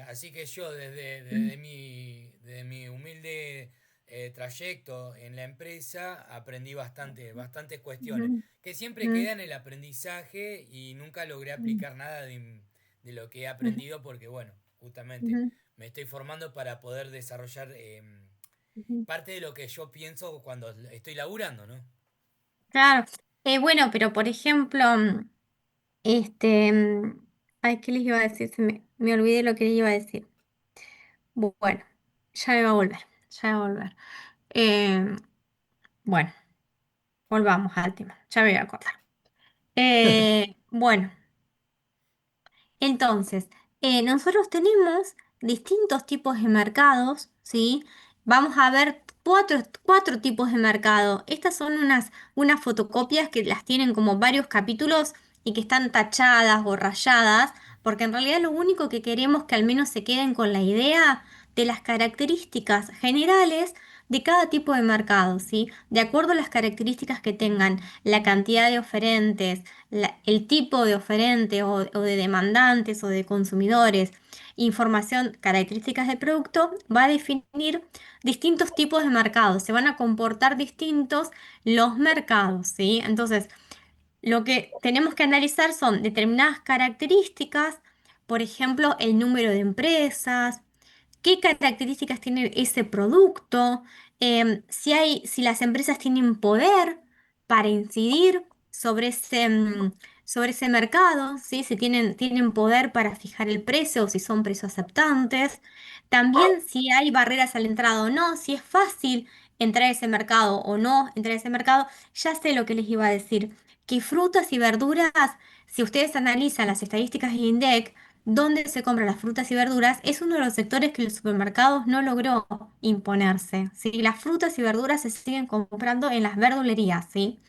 Así que yo desde mi humilde trayecto en la empresa aprendí bastantes cuestiones ujú, que siempre ujú, quedan en el aprendizaje y nunca logré ujú, aplicar nada de lo que he ujú, aprendido porque, bueno, justamente ujú, me estoy formando para poder desarrollar ujú. parte de lo que yo pienso cuando estoy laburando, ¿no? Claro. Bueno, pero por ejemplo, este, ay, ¿qué les iba a decir? Me olvidé lo que les iba a decir. Bueno, ya me va a volver, ya me va a volver. Eh, bueno, volvamos al tema, ya me voy a acordar. Bueno. Entonces, nosotros tenemos distintos tipos de mercados, ¿sí? Vamos a ver cuatro tipos de mercado. Estas son unas fotocopias que las tienen como varios capítulos y que están tachadas o rayadas, porque en realidad lo único que queremos que al menos se queden con la idea de las características generales de cada tipo de mercado, ¿sí? De acuerdo a las características que tengan, la cantidad de oferentes, el tipo de oferente o de demandantes o de consumidores, información, características del producto, va a definir distintos tipos de mercados. Se van a comportar distintos los mercados, ¿sí? Entonces, lo que tenemos que analizar son determinadas características, por ejemplo, el número de empresas, qué características tiene ese producto, si las empresas tienen poder para incidir sobre ese mercado, ¿sí? Si tienen poder para fijar el precio o si son precios aceptantes. También si hay barreras a la entrada o no, si es fácil entrar a ese mercado o no entrar a ese mercado. Ya sé lo que les iba a decir, que frutas y verduras, si ustedes analizan las estadísticas del INDEC, donde se compran las frutas y verduras, es uno de los sectores que los supermercados no logró imponerse, ¿sí? Las frutas y verduras se siguen comprando en las verdulerías, ¿sí?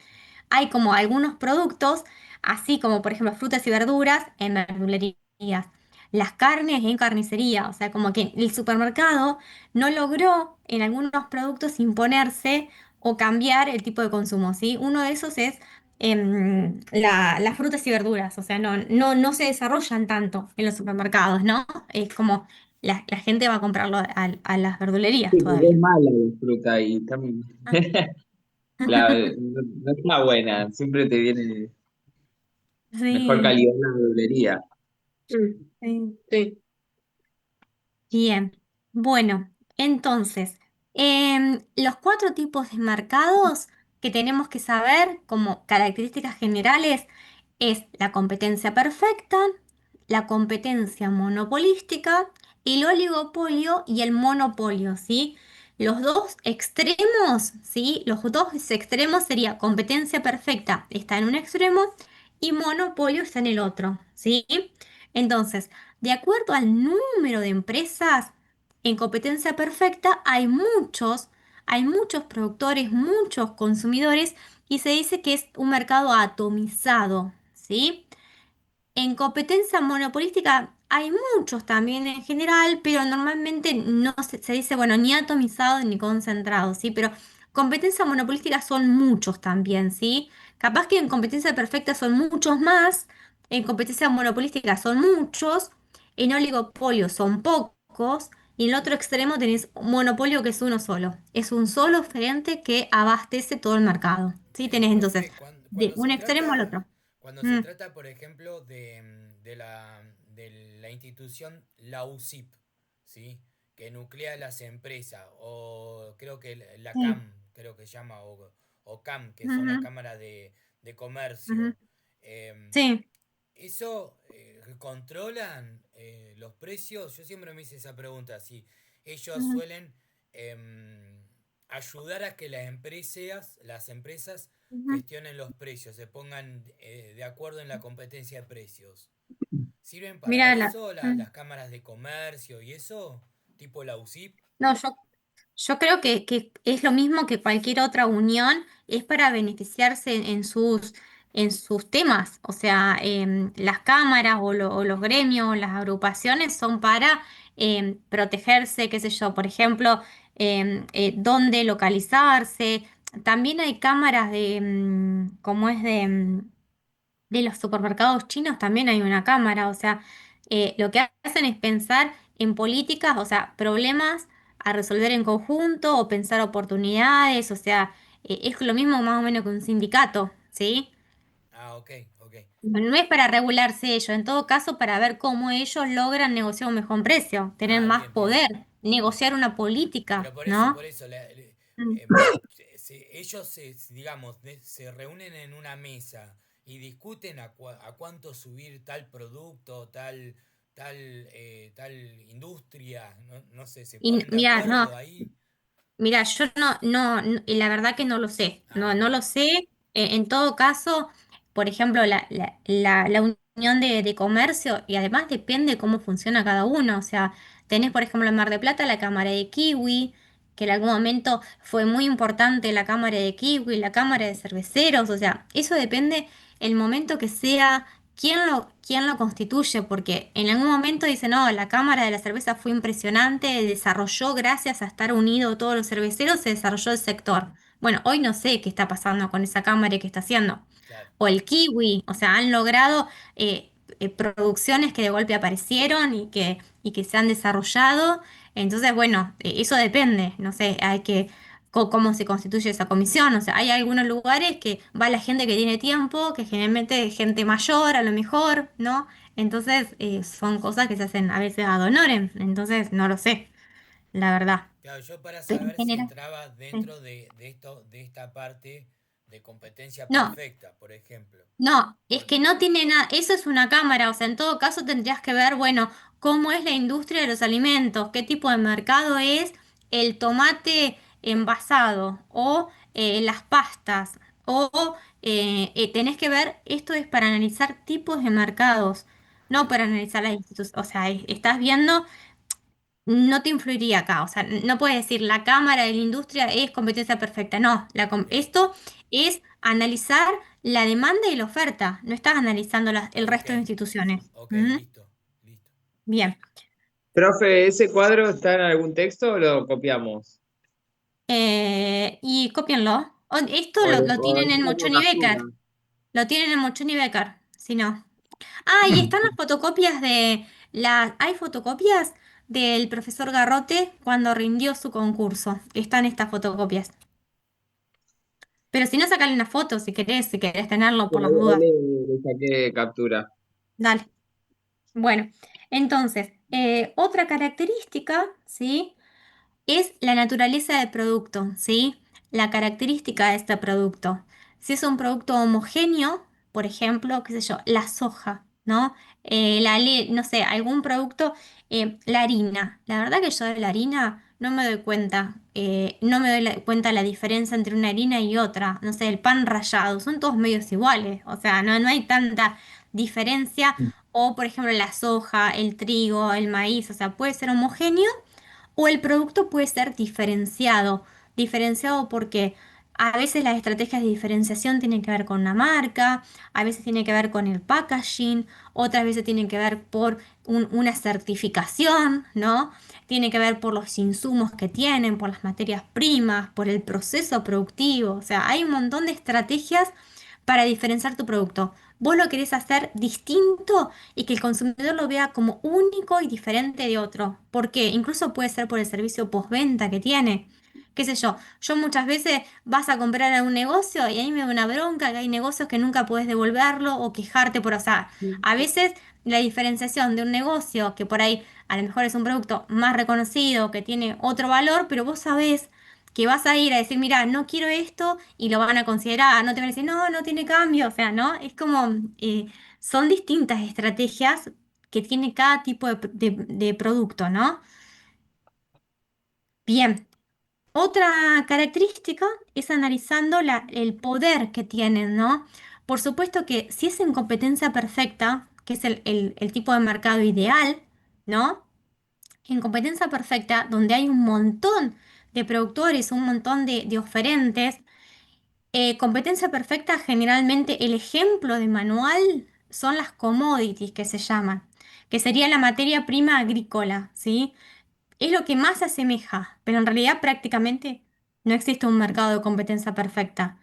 Hay como algunos productos, así como por ejemplo frutas y verduras en verdulerías, las carnes en carnicería, o sea, como que el supermercado no logró en algunos productos imponerse o cambiar el tipo de consumo, ¿sí? Uno de esos es las frutas y verduras, o sea, no se desarrollan tanto en los supermercados, ¿no? Es como la gente va a comprarlo a las verdulerías Sí, porque es todavía. mala la fruta y también no está buena, siempre te viene mejor Sí, calidad en la verdulería. Mm, sí. sí. Bien, bueno, entonces, los cuatro tipos de mercados que tenemos que saber como características generales es la competencia perfecta, la competencia monopolística, el oligopolio y el monopolio, ¿sí? Los dos extremos, ¿sí? Los dos extremos sería competencia perfecta está en un extremo y monopolio está en el otro, ¿sí? Entonces, de acuerdo al número de empresas en competencia perfecta, hay muchos productores, muchos consumidores y se dice que es un mercado atomizado, ¿sí? En competencia monopolística hay muchos también en general, pero normalmente no se dice, bueno, ni atomizado ni concentrado, ¿sí? Pero competencia monopolística son muchos también, ¿sí? Capaz que en competencia perfecta son muchos más, en competencia monopolística son muchos, en oligopolio son pocos, y en el otro extremo tenés un monopolio que es uno solo. Es un solo oferente que abastece todo el mercado, ¿sí? Tenés entonces Profe, de un extremo al otro. cuando se Mm, trata, por ejemplo, de la institución, la UCIP, ¿sí? Que nuclea las empresas, o creo que la sí. CAM, creo que se llama, o CAM, que son las Ujú, cámaras de ujú. comercio. em, Sí. ¿Eso controlan los precios? Yo siempre me hice esa pregunta, si ellos Ujú, suelen ayudar a que las empresas ujú. gestionen los precios, se pongan de acuerdo en la competencia de precios. ¿Sirven para Mira, eso las cámaras de comercio y eso? ¿Tipo la UCIP? no, yo creo que es lo mismo que cualquier otra unión, es para beneficiarse en sus temas. O sea, las cámaras o los gremios, las agrupaciones son para protegerse, qué sé yo, por ejemplo, dónde localizarse. También hay cámaras como es de los supermercados chinos también hay una cámara, o sea, lo que hacen es pensar en políticas, o sea, problemas a resolver en conjunto o pensar oportunidades, o sea, es lo mismo más o menos que un sindicato, ¿sí? Ah, ok, ok. No es para regularse ellos, en todo caso para ver cómo ellos logran negociar un mejor precio, tener Ah, más bien, bien. poder, negociar una política, Pero ¿no? por eso, Mm. ellos digamos, se reúnen en una mesa y discuten a cuánto subir tal producto, tal industria, no, no sé, se Y ponen de mira, no. acuerdo ahí. Mira, yo y la verdad que no lo sé, Ah, no ok. lo sé. En todo caso, por ejemplo, la unión de comercio, y además depende cómo funciona cada uno. O sea, tenés, por ejemplo, en Mar de Plata la Cámara de Kiwi, que en algún momento fue muy importante la Cámara de Kiwi, la Cámara de Cerveceros. O sea, eso depende el momento que sea, quién lo constituye, porque en algún momento dice, no, la Cámara de la Cerveza fue impresionante, desarrolló, gracias a estar unido todos los cerveceros, se desarrolló el sector. Bueno, hoy no sé qué está pasando con esa Cámara y qué está haciendo. Claro. O el kiwi, o sea, han logrado producciones que de golpe aparecieron y que se han desarrollado. Entonces, bueno, eso depende, no sé, hay que, cómo se constituye esa comisión. O sea, hay algunos lugares que va la gente que tiene tiempo, que generalmente es gente mayor, a lo mejor, ¿no? Entonces, son cosas que se hacen a veces ad honorem, entonces no lo sé, la verdad. Claro, yo para Pero en saber si general, entraba sí. dentro de esta parte de competencia No, perfecta, por ejemplo. no, es Por- que no tiene nada, eso es una cámara, o sea, en todo caso tendrías que ver, bueno, cómo es la industria de los alimentos, qué tipo de mercado es el tomate envasado o las pastas, o tenés que ver, esto es para analizar tipos de mercados, no claro, para analizar las instituciones, o sea, estás viendo no te influiría acá, o sea, no puedes decir la Cámara de la Industria es competencia perfecta, no, bien. esto es analizar la demanda y la oferta, no estás analizando el Ok, resto de instituciones. ok, Ujú. listo, listo. Bien. Profe, ¿ese cuadro está en algún texto o lo copiamos? Y cópienlo. Esto O, lo o tienen le en saco Mochón y captura. Becker, lo tienen en Mochón y Becker, si no. Ah, y están las fotocopias hay fotocopias del profesor Garrote cuando rindió su concurso, están estas fotocopias. Pero si no, sacale una foto si querés tenerlo Sí, por las ahí dudas. le saqué captura. Dale. Bueno, entonces, Otra característica, ¿sí? Es la naturaleza del producto, ¿sí? La característica de este producto. Si es un producto homogéneo, por ejemplo, qué sé yo, la soja, ¿no? No sé, algún producto, la harina. La verdad que yo de la harina no me doy cuenta, no me doy cuenta la diferencia entre una harina y otra. No sé, el pan rallado, son todos medios iguales, o sea, no hay tanta diferencia. O, por ejemplo, la soja, el trigo, el maíz, o sea, puede ser homogéneo o el producto puede ser diferenciado. Diferenciado porque a veces las estrategias de diferenciación tienen que ver con una marca, a veces tiene que ver con el packaging, otras veces tienen que ver por una certificación, ¿no? Tiene que ver por los insumos que tienen, por las materias primas, por el proceso productivo. O sea, hay un montón de estrategias para diferenciar tu producto. Vos lo querés hacer distinto y que el consumidor lo vea como único y diferente de otro. ¿Por qué? Incluso puede ser por el servicio postventa que tiene. Qué sé yo muchas veces vas a comprar a un negocio y ahí me da una bronca que hay negocios que nunca puedes devolverlo o quejarte por, o sea, a veces la diferenciación de un negocio que por ahí a lo mejor es un producto más reconocido, que tiene otro valor, pero vos sabés que vas a ir a decir, mira, no quiero esto y lo van a considerar, no te van a decir, no, no tiene cambio, o sea, ¿no? Es como, son distintas estrategias que tiene cada tipo de producto, ¿no? Bien, otra característica es analizando el poder que tienen, ¿no? Por supuesto que si es en competencia perfecta, que es el tipo de mercado ideal, ¿no? En competencia perfecta, donde hay un montón de productores, un montón de oferentes. Competencia perfecta, generalmente el ejemplo de manual son las commodities que se llaman, que sería la materia prima agrícola, ¿sí? Es lo que más se asemeja, pero en realidad prácticamente no existe un mercado de competencia perfecta.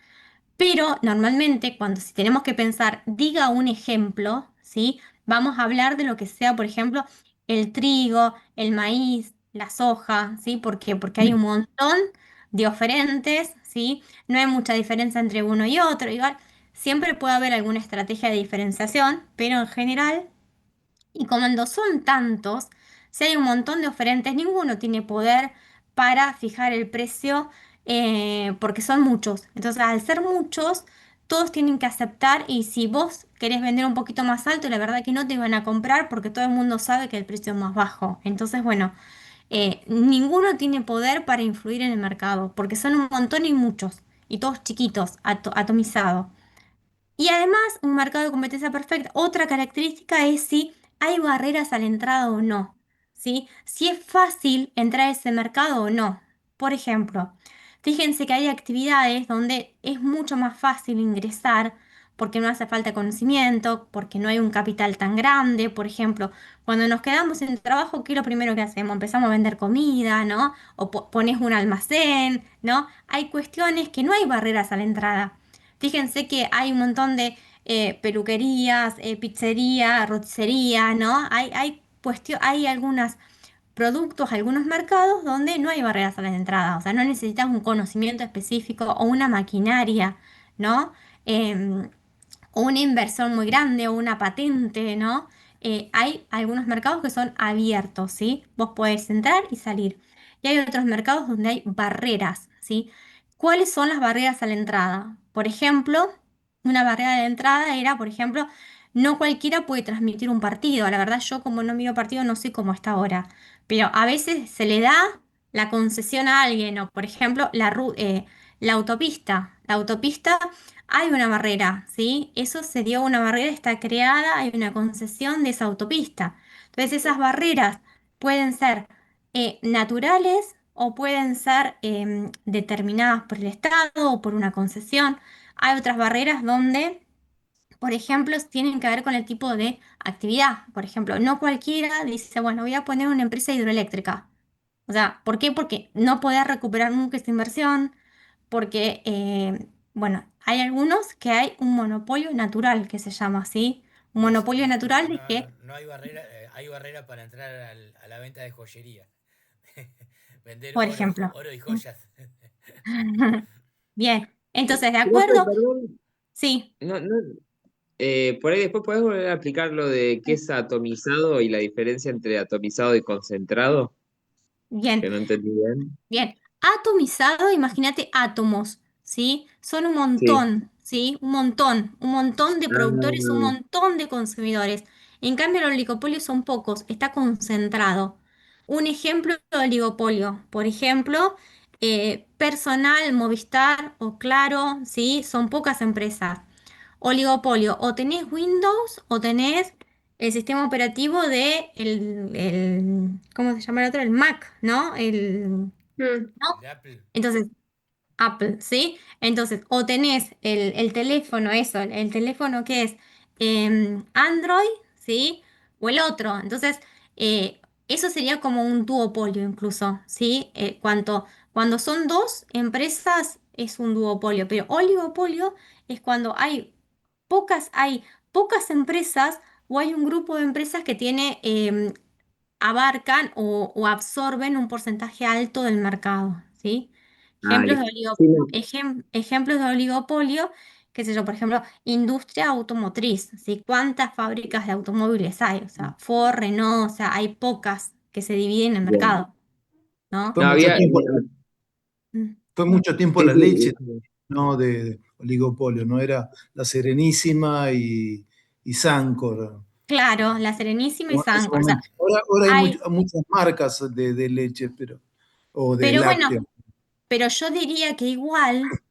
Pero normalmente, cuando si tenemos que pensar, diga un ejemplo, ¿sí? Vamos a hablar de lo que sea, por ejemplo, el trigo, el maíz, la soja, ¿sí? ¿Por qué? Porque hay un montón de oferentes, ¿sí? No hay mucha diferencia entre uno y otro. Igual, siempre puede haber alguna estrategia de diferenciación, pero en general y cuando son tantos, si hay un montón de oferentes, ninguno tiene poder para fijar el precio porque son muchos. Entonces, al ser muchos, todos tienen que aceptar y si vos querés vender un poquito más alto, la verdad que no te van a comprar porque todo el mundo sabe que el precio es más bajo. Entonces, bueno, ninguno tiene poder para influir en el mercado porque son un montón y muchos y todos chiquitos, atomizados. Y además, un mercado de competencia perfecta, otra característica es si hay barreras a la entrada o no, ¿sí? Si es fácil entrar a ese mercado o no. Por ejemplo, fíjense que hay actividades donde es mucho más fácil ingresar porque no hace falta conocimiento, porque no hay un capital tan grande. Por ejemplo, cuando nos quedamos sin trabajo, ¿qué es lo primero que hacemos? Empezamos a vender comida, ¿no? O pones un almacén, ¿no? Hay cuestiones que no hay barreras a la entrada. Fíjense que hay un montón de peluquerías, pizzerías, roticerías, ¿no? Hay algunos productos, algunos mercados donde no hay barreras a la entrada, o sea, no necesitas un conocimiento específico o una maquinaria, ¿no? Em, o una inversión muy grande o una patente, ¿no? Hay algunos mercados que son abiertos, ¿sí? Vos podés entrar y salir. Y hay otros mercados donde hay barreras, ¿sí? ¿Cuáles son las barreras a la entrada? Por ejemplo, una barrera de entrada era, por ejemplo, no cualquiera puede transmitir un partido. La verdad, yo como no miro partido no sé cómo está ahora, pero a veces se le da la concesión a alguien o, por ejemplo, la autopista. La autopista hay una barrera, ¿sí? Eso se dio una barrera, está creada, hay una concesión de esa autopista. Entonces esas barreras pueden ser naturales o pueden ser determinadas por el Estado o por una concesión. Hay otras barreras donde, por ejemplo, tienen que ver con el tipo de actividad. Por ejemplo, no cualquiera dice, bueno, voy a poner una empresa hidroeléctrica. O sea, ¿por qué? Porque no podés recuperar nunca esa inversión, porque, bueno, hay algunos que hay un monopolio natural que se llama así. Un monopolio natural de que, No hay barrera para entrar a la venta de joyería. Vender por ejemplo, oro y joyas. bien, entonces, ¿de Profe, acuerdo? perdón, Sí, no, no, Por ahí después podés volver a explicar lo de qué es atomizado y la diferencia entre atomizado y concentrado, Bien. que no entendí bien. Bien, atomizado, imagínate átomos, ¿sí? Son un Sí. montón, ¿sí? Un montón de productores, un Ah, montón de consumidores. En cambio, el oligopolio son pocos, está concentrado. Un ejemplo de oligopolio, por ejemplo, Personal, Movistar o Claro, ¿sí? Son pocas empresas. Oligopolio, o tenés Windows o tenés el sistema operativo de ¿cómo se llama el otro? El Mac, ¿no? Mm, ¿No? El de Apple. Entonces, Apple, ¿sí? Entonces, o tenés el teléfono, eso, el teléfono que es Android, ¿sí? O el otro. Entonces, eso sería como un duopolio incluso, ¿sí? Cuando son dos empresas es un duopolio, pero oligopolio es cuando hay pocas empresas o hay un grupo de empresas que abarcan o absorben un porcentaje alto del mercado, ¿sí? Ejemplos de listo. Sí, no. ejemplos de oligopolio, qué sé yo, por ejemplo, industria automotriz, ¿sí? ¿Cuántas fábricas de automóviles hay? O sea, Ford, Renault, o sea, hay pocas que se dividen en el Bien. mercado, ¿no? Fue No, mucho había. tiempo, Mm. fue mucho tiempo Sí, la leche, sí. ¿no? De oligopolio, ¿no? Era la Serenísima y Sancor. Claro, la Serenísima y En ese Sancor, o sea, momento. Ahora hay hay, muchas marcas de leche, o de pero bueno, lácteos. pero yo diría que igual,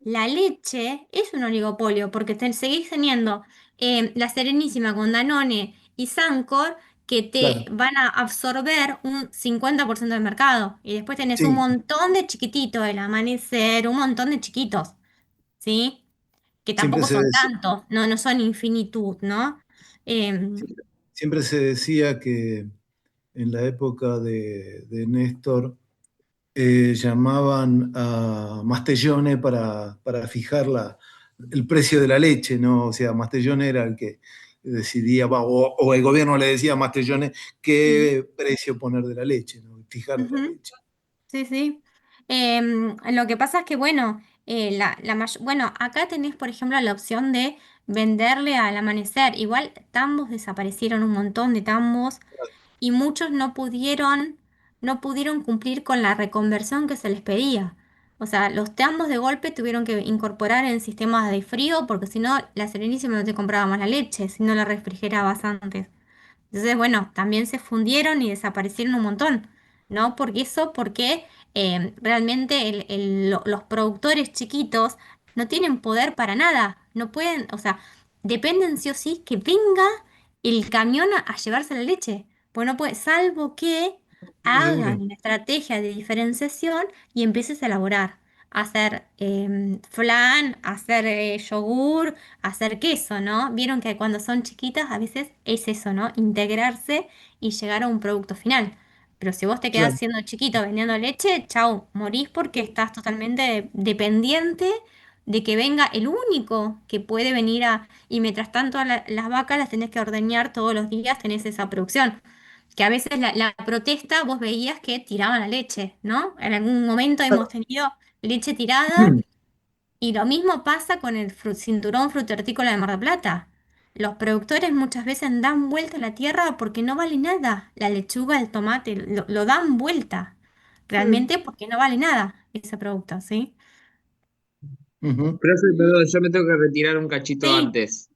la leche es un oligopolio, porque seguís teniendo la Serenísima con Danone y Sancor que te Claro, van a absorber un 50% del mercado. Y después tenés un sí, montón de chiquititos, el Amanecer, un montón de chiquitos, ¿sí? Que siempre tampoco se, son dec- tantos, no son infinitud, ¿no? Em, siempre se decía que en la época de Néstor llamaban a Mastellone para fijar el precio de la leche, ¿no? O sea, Mastellone era el que decidía, o el gobierno le decía a Mastellone mm, qué precio poner de la leche, ¿no? Fijar de la ujú. leche. Sí, sí. Lo que pasa es que, bueno, bueno, acá tenés, por ejemplo, la opción de venderle al amanecer. Igual tambos desaparecieron un montón de tambos y muchos no pudieron cumplir con la reconversión que se les pedía. O sea, los tambos de golpe tuvieron que incorporar en sistemas de frío porque si no, la Serenísima no te compraba más la leche, si no la refrigerabas antes. Entonces, bueno, también se fundieron y desaparecieron un montón, ¿no? Porque realmente los productores chiquitos no tienen poder para nada, no pueden, o sea, dependen sí o sí que venga el camión a llevarse la leche. Pues no puede, salvo que Seguro. hagan una estrategia de diferenciación y empieces a elaborar, a hacer flan, a hacer yogur, hacer queso, ¿no? Vieron que cuando son chiquitas a veces es eso, ¿no? Integrarse y llegar a un producto final. Pero si vos te quedás Claro. siendo chiquito vendiendo leche, chau, morís porque estás totalmente dependiente de que venga el único que puede venir y mientras tanto las vacas las tenés que ordeñar todos los días, tenés esa producción. Que a veces la protesta vos veías que tiraban la leche, ¿no? En algún momento hemos tenido leche tirada y lo mismo pasa con el cinturón frutícola de Mar del Plata. Los productores muchas veces dan vuelta a la tierra porque no vale nada. La lechuga, el tomate, lo dan vuelta. mm. Realmente porque no vale nada ese producto, ¿sí? Ujú. Profe, perdón, yo me tengo que retirar un cachito Sí, antes.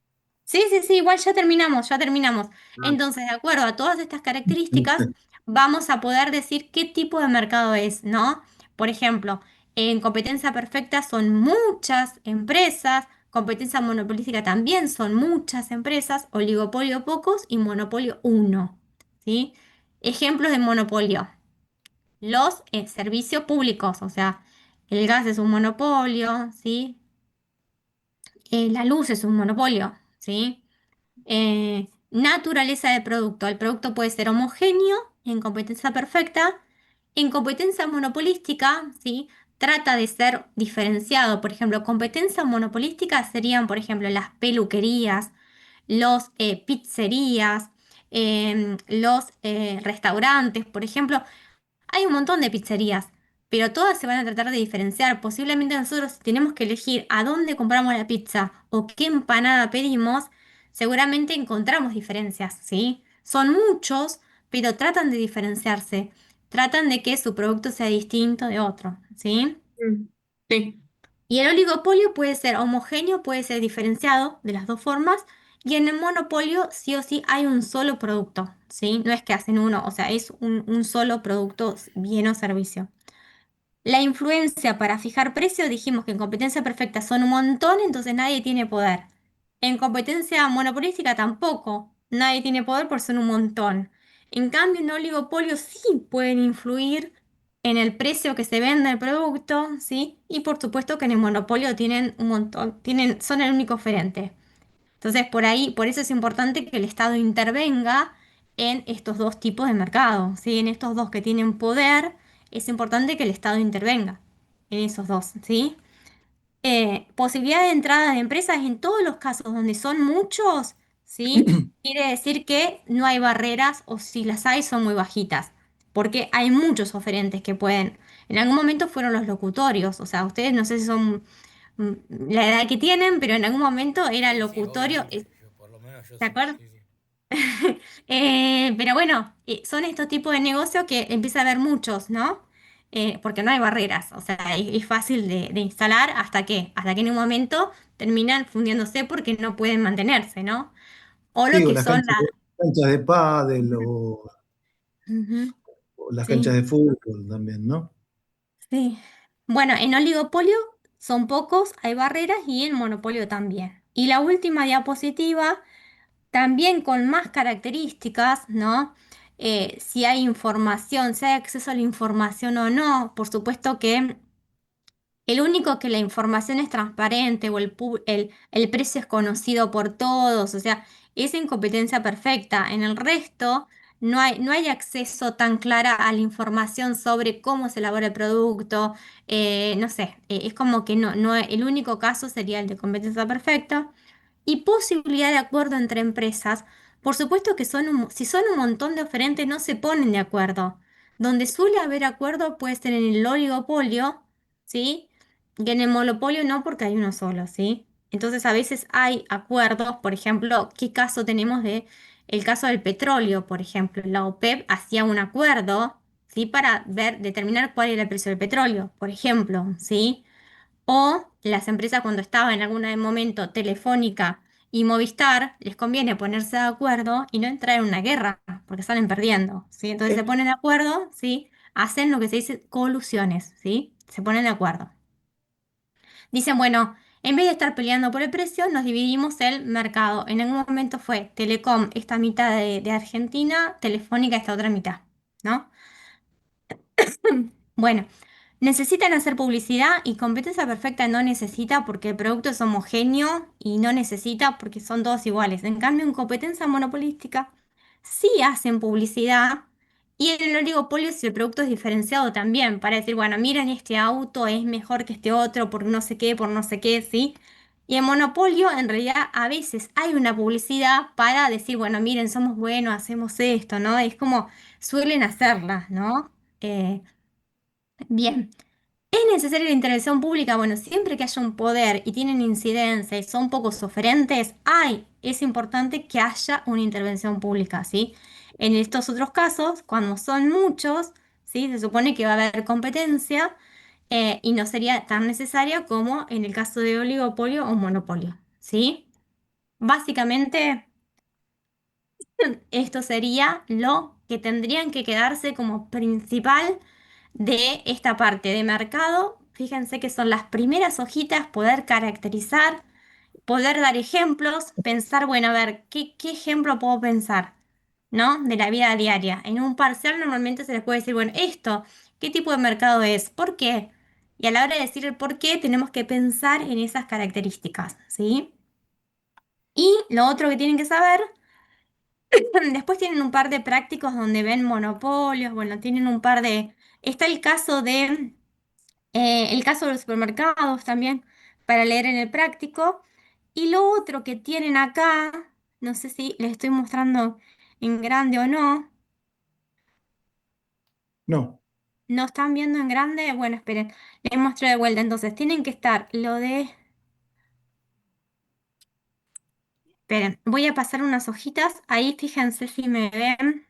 sí, igual ya terminamos, ya terminamos. Ah, Entonces, de acuerdo a todas estas características, vamos a poder decir qué tipo de mercado es, ¿no? Por ejemplo, en competencia perfecta son muchas empresas, competencia monopolística también son muchas empresas, oligopolio pocos y monopolio uno, ¿sí? Ejemplos de monopolio, los servicios públicos, o sea, el gas es un monopolio, ¿sí? La luz es un monopolio, ¿sí? Naturaleza del producto. El producto puede ser homogéneo en competencia perfecta. En competencia monopolística, ¿sí? Trata de ser diferenciado. Por ejemplo, competencia monopolística serían, por ejemplo, las peluquerías, los pizzerías, los restaurantes. Por ejemplo, hay un montón de pizzerías. pero todas se van a tratar de diferenciar. Posiblemente nosotros si tenemos que elegir a dónde compramos la pizza o qué empanada pedimos, seguramente encontramos diferencias, ¿sí? Son muchos, pero tratan de diferenciarse, tratan de que su producto sea distinto de otro, ¿sí? Mm. Sí. Y el oligopolio puede ser homogéneo, puede ser diferenciado de las dos formas, y en el monopolio sí o sí hay un solo producto, ¿sí? No es que hacen uno, o sea, es un solo producto, bien o servicio. La influencia para fijar precios, dijimos que en competencia perfecta son un montón, entonces nadie tiene poder. En competencia monopolística tampoco, nadie tiene poder por ser un montón. En cambio, en oligopolio sí pueden influir en el precio que se vende el producto, ¿sí? Y por supuesto que en el monopolio tienen un montón, son el único oferente. Entonces, por ahí, por eso es importante que el Estado intervenga en estos dos tipos de mercado, ¿sí? En estos dos que tienen poder, es importante que el Estado intervenga en esos dos, ¿sí? Posibilidad de entrada de empresas en todos los casos donde son muchos, ¿sí? Quiere decir que no hay barreras o si las hay son muy bajitas, porque hay muchos oferentes que pueden. En algún momento fueron los locutorios, o sea, ustedes no sé si son mm, la edad que tienen, pero en algún momento era el Sí, sí, locutorio. obviamente. Por lo menos yo ¿De sí. acuerdo? Sí, sí. Pero bueno, son estos tipos de negocios que empieza a haber muchos, ¿no? Porque no hay barreras, o sea, es fácil de instalar hasta que en un momento terminan fundiéndose porque no pueden mantenerse, ¿no? O lo Sí, o que las son canchas de pádel Ujú, o las canchas sí, de fútbol también, ¿no? sí. Bueno, en oligopolio son pocos, hay barreras y en monopolio también. Y la última diapositiva también con más características, ¿no? Si hay información, si hay acceso a la información o no. Por supuesto que el único que la información es transparente o el precio es conocido por todos, o sea, es en competencia perfecta. En el resto no hay acceso tan clara a la información sobre cómo se elabora el producto. No sé, es como que el único caso sería el de competencia perfecta y posibilidad de acuerdo entre empresas. Por supuesto que si son un montón de oferentes no se ponen de acuerdo. Donde suele haber acuerdo puede ser en el oligopolio, ¿sí? Y en el monopolio no porque hay uno solo, ¿sí? Entonces a veces hay acuerdos, por ejemplo, ¿qué caso tenemos de el caso del petróleo, por ejemplo? La OPEP hacía un acuerdo, ¿sí? Para determinar cuál era el precio del petróleo, por ejemplo, ¿sí? O las empresas cuando estaban en algún momento Telefónica y Movistar, les conviene ponerse de acuerdo y no entrar en una guerra, porque salen perdiendo, ¿sí? Entonces se ponen de acuerdo, ¿sí? Hacen lo que se dice colusiones, ¿sí? Se ponen de acuerdo. Dicen, bueno, en vez de estar peleando por el precio, nos dividimos el mercado. En algún momento fue Telecom esta mitad de Argentina, Telefónica esta otra mitad, ¿no? Bueno, necesitan hacer publicidad y competencia perfecta no necesita porque el producto es homogéneo y no necesita porque son todos iguales. En cambio, en competencia monopolística sí hacen publicidad y en el oligopolio si el producto es diferenciado también para decir, bueno, miren, este auto es mejor que este otro por no sé qué, ¿sí? Y en monopolio en realidad a veces hay una publicidad para decir, bueno, miren, somos buenos, hacemos esto, ¿no? Es como suelen hacerla, ¿no? Eh, Bien. ¿Es necesaria la intervención pública? Bueno, siempre que haya un poder y tienen incidencia y son pocos oferentes, es importante que haya una intervención pública, ¿sí? En estos otros casos, cuando son muchos, ¿sí? Se supone que va a haber competencia y no sería tan necesaria como en el caso de oligopolio o monopolio, ¿sí? Básicamente, esto sería lo que tendrían que quedarse como principal de esta parte de mercado. Fíjense que son las primeras hojitas, poder caracterizar, poder dar ejemplos, pensar, bueno, a ver, ¿qué ejemplo puedo pensar? ¿No? De la vida diaria. En un parcial normalmente se les puede decir, bueno, esto, ¿qué tipo de mercado es? ¿Por qué? Y a la hora de decir el por qué, tenemos que pensar en esas características, ¿sí? Y lo otro que tienen que saber, después tienen un par de prácticos donde ven monopolios, bueno, tienen un par de... Está el caso de los supermercados también, para leer en el práctico. Y lo otro que tienen acá, no sé si les estoy mostrando en grande o no. No. ¿No están viendo en grande? Bueno, esperen, les muestro de vuelta. Entonces, tienen que estar lo de... Esperen, voy a pasar unas hojitas. Ahí fíjense si me ven.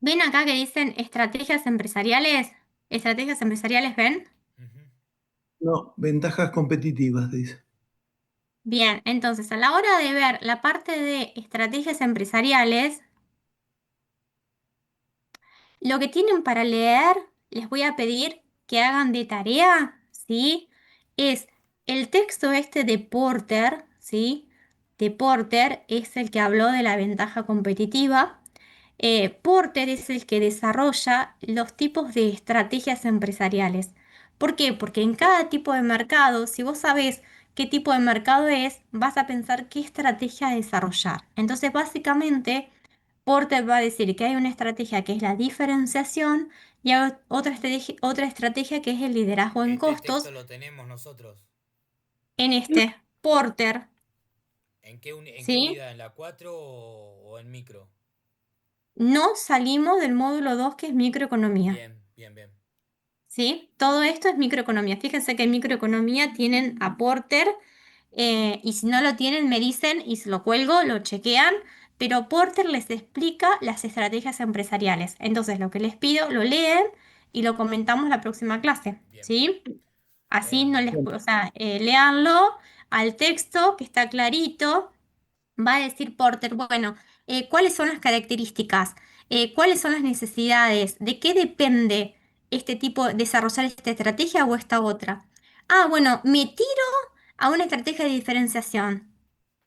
¿Ven acá que dicen estrategias empresariales? ¿Estrategias empresariales ven? Ujú. No, ventajas competitivas, dice. Bien, entonces a la hora de ver la parte de estrategias empresariales, lo que tienen para leer, les voy a pedir que hagan de tarea, ¿sí? Es el texto este de Porter, ¿sí? De Porter es el que habló de la ventaja competitiva. Porter es el que desarrolla los tipos de estrategias empresariales. ¿Por qué? Porque en cada tipo de mercado, si vos sabés qué tipo de mercado es, vas a pensar qué estrategia desarrollar. Entonces, básicamente, Porter va a decir que hay una estrategia que es la diferenciación y hay otra estrategia que es el liderazgo en Este texto costos. lo tenemos nosotros. En este, Porter, En qué ¿sí? unidad? ¿En la 4 o en micro? No salimos del módulo 2 que es microeconomía. Bien, bien, bien. ¿Sí? Todo esto es microeconomía. Fíjense que en microeconomía tienen a Porter y si no lo tienen me dicen y se lo cuelgo, lo chequean, pero Porter les explica las estrategias empresariales. Entonces lo que les pido, lo leen y lo comentamos la próxima clase, Bien. ¿sí? Así no les, Em, o sea, léanlo al texto que está clarito. Va a decir Porter, bueno, ¿cuáles son las características? ¿Cuáles son las necesidades? ¿De qué depende este tipo, desarrollar esta estrategia o esta otra? Ah, bueno, me tiro a una estrategia de diferenciación.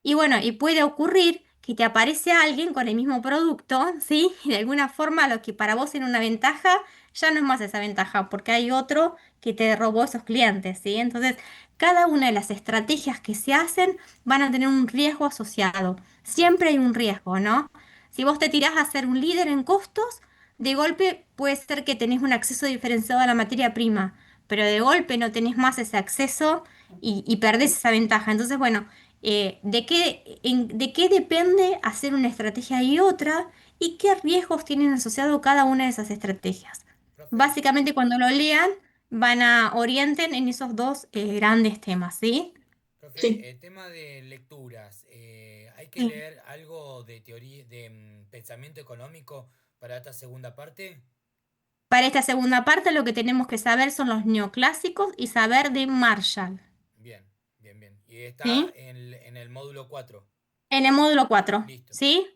Y bueno, y puede ocurrir que te aparece alguien con el mismo producto, ¿sí? Y de alguna forma lo que para vos era una ventaja, ya no es más esa ventaja, porque hay otro que te robó esos clientes, ¿sí? Entonces, cada una de las estrategias que se hacen van a tener un riesgo asociado. Siempre hay un riesgo, ¿no? Si vos te tirás a ser un líder en costos, de golpe puede ser que tenés un acceso diferenciado a la materia prima, pero de golpe no tenés más ese acceso y perdés esa ventaja. Entonces, bueno, de qué depende hacer una estrategia y otra y qué riesgos tienen asociado cada una de esas estrategias. profe, Básicamente, cuando lo lean, van a orienten en esos dos grandes temas, ¿sí? Sí. el tema de lecturas, ¿hay que Sí. leer algo de teoría, de pensamiento económico para esta segunda parte? Para esta segunda parte, lo que tenemos que saber son los neoclásicos y saber de Marshall, Bien, bien, bien. Y está ¿sí? en el módulo 4. En el módulo 4, Listo. ¿sí?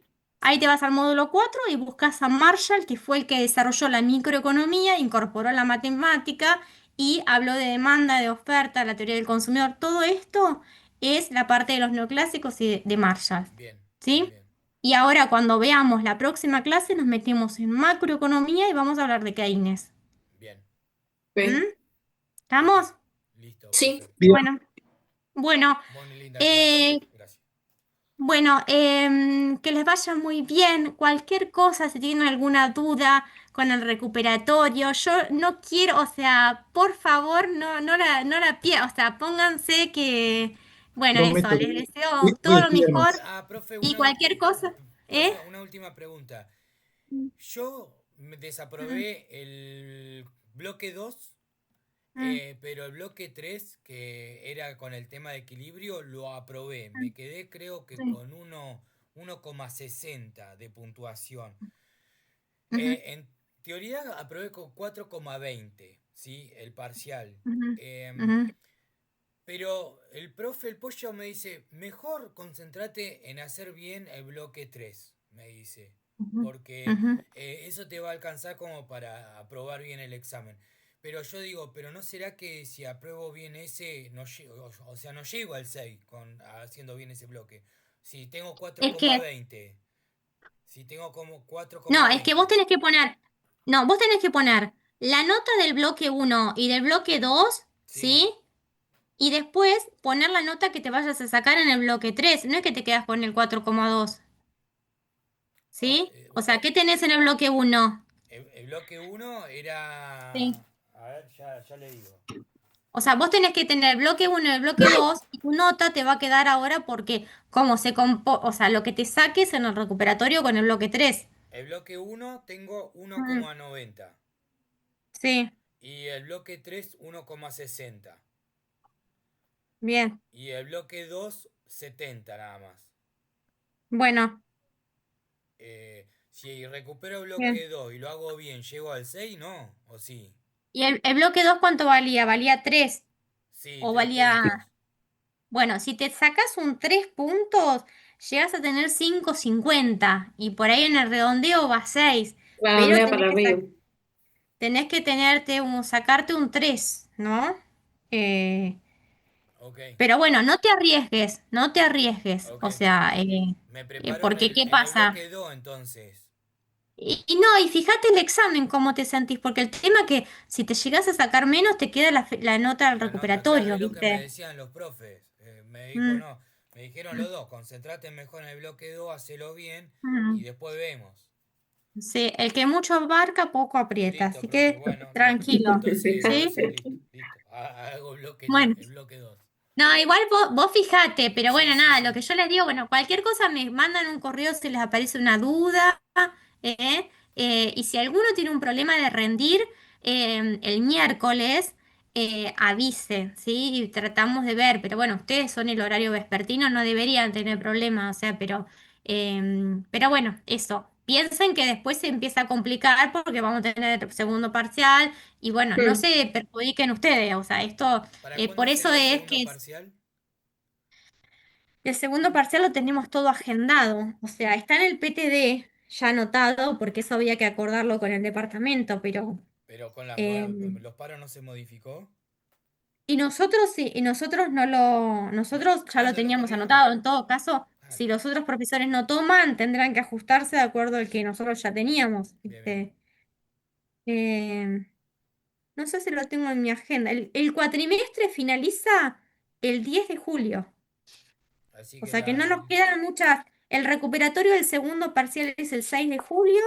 Ahí te vas al módulo 4 y buscas a Marshall, que fue el que desarrolló la microeconomía, incorporó la matemática y habló de demanda, de oferta, la teoría del consumidor. Todo esto es la parte de los neoclásicos y de Marshall, Bien, bien, ¿sí? bien, Y ahora cuando veamos la próxima clase nos metemos en macroeconomía y vamos a hablar de Keynes. bien. ¿Mm? Ok. ¿Estamos? Perfecto. Listo, Sí. profe. Bien, Bueno, bueno. Muy linda clase. eh, Gracias. Bueno, que les vaya muy bien. Cualquier cosa, si tienen alguna duda con el recuperatorio, yo no quiero, o sea, por favor, o sea, pónganse que, bueno, eso, prometo les que deseo hoy todo lo mejor estudiamos. Profe, y cualquier cosa, ¿eh? una última pregunta. Mm, Yo me mm, desaprobé el bloque 2, mm, pero el bloque 3 que era con el tema de equilibrio, lo aprobé. mm, Me quedé creo que sí, con 1,60 de puntuación. ujú, En teoría aprobé con 4,20, ¿sí? El parcial. ujú, Em, ujú, pero el profe, el pollo, me dice, mejor concéntrate en hacer bien el bloque 3 me dice, ujú, porque ujú. eso te va a alcanzar como para aprobar bien el examen. Pero yo digo, pero ¿no será que si apruebo bien ese, no llego, o sea, no llego al 6 haciendo bien ese bloque? Si tengo cuatro Es coma que, veinte si tengo como cuatro no, coma es que vos veinte tenés que poner, no, vos tenés que poner la nota del bloque uno y del bloque 2, Sí. ¿sí? Y después poner la nota que te vayas a sacar en el bloque 3. No es que te quedas con el 4,2. O- ¿Sí? eh, O sea, o- ¿qué tenés en el bloque uno? el bloque uno era... Sí. A ver, ya le digo. O sea, vos tenés que tener el bloque uno y el bloque 2 y tu nota te va a quedar ahora porque como o sea, lo que te saques en el recuperatorio con el bloque 3. El bloque 1 tengo Mm, 1,90 sí, y el bloque 3 1,60 bien. y el bloque 2 70 nada más. Bueno, Si recupero el bien. bloque 2 y lo hago bien, ¿llego al 6? No, ¿o sí? ¿Y el bloque 2 cuánto valía? ¿Valía 3? Sí, ¿O 3 valía...? puntos. Bueno, si te sacas un 3 puntos, llegas a tener 5,50 y por ahí en el redondeo va 6, pero Redondea para arriba. tenés que sacarte un 3, ¿no? Eh, Ok, pero bueno, no te arriesgues, no te arriesgues. ok. O sea, Me preparo porque ¿qué en el pasa? bloque 2 entonces. Y no, y fíjate el examen, cómo te sentís, porque el tema que si te llegas a sacar menos, te queda la nota del La nota, claro, recuperatorio, es lo que me ¿viste? decían los profes. Mm, Me dijeron los dos, concentrate mejor en el bloque 2, hacelo bien y mm. después vemos. Sí, el que mucho abarca, poco aprieta, Listo, así profe, que bueno, no. tranquilo, ¿sí? Entonces listo, listo. Hago Bueno, el bloque 2. no, igual vos fijate, pero Sí, bueno, sí, nada, lo sí. que yo les digo, bueno, cualquier cosa me mandan un correo si les aparece una duda, ¿eh? Y si alguno tiene un problema de rendir, el miércoles avise, ¿sí? Y tratamos de ver, pero bueno, ustedes son el horario vespertino, no deberían tener problemas, o sea, pero bueno, eso. Piensen que después se empieza a complicar porque vamos a tener segundo parcial y bueno, no Mm. se perjudiquen ustedes, o sea, esto, ¿Para cuándo por eso sería el es segundo que parcial? el segundo parcial lo tenemos todo agendado, o sea, está en el PTD ya anotado, porque eso había que acordarlo con el departamento, pero... Pero con eh, los paros no se modificó. y nosotros sí, y nosotros no lo, nosotros ya lo Ya lo teníamos cambiaron. anotado. En todo caso, Ah, si los otros profesores no toman, tendrán que ajustarse de acuerdo al que nosotros ya teníamos, bien, bien. ¿viste? Eh, no sé si lo tengo en mi agenda. El cuatrimestre finaliza el 10 de julio. Así O que sea que no nos quedan muchas. El recuperatorio del segundo parcial es el 6 de julio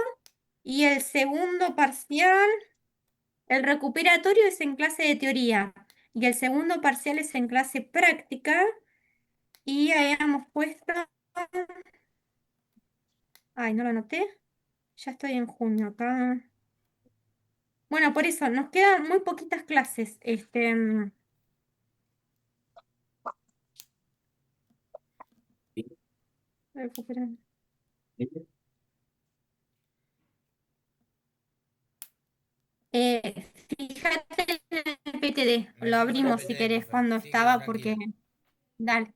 y el segundo parcial, el recuperatorio es en clase de teoría y el segundo parcial es en clase práctica y habíamos puesto, ay, no lo anoté, ya estoy en junio acá. Bueno, por eso nos quedan muy poquitas clases. Recupera- fíjate en el PTD, me lo fijo en el abrimos si PTD, querés profe. cuando Sí, sí, estaba, porque, tranquila. dale.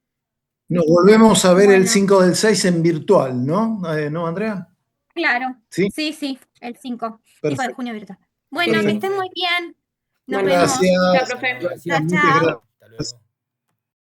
Nos volvemos a ver el Bueno, 5 del 6 en virtual, ¿no? ¿No, Andrea? claro, Sí, sí, sí, el 5 de perfecto. junio virtual. Bueno, que Listo, Perfecto. estén profe. muy bien. Nos Bueno, vemos. Gracias, chao, Hasta profe. luego, gracias, Chao, gracias. muchas chao. gracias. Hasta luego.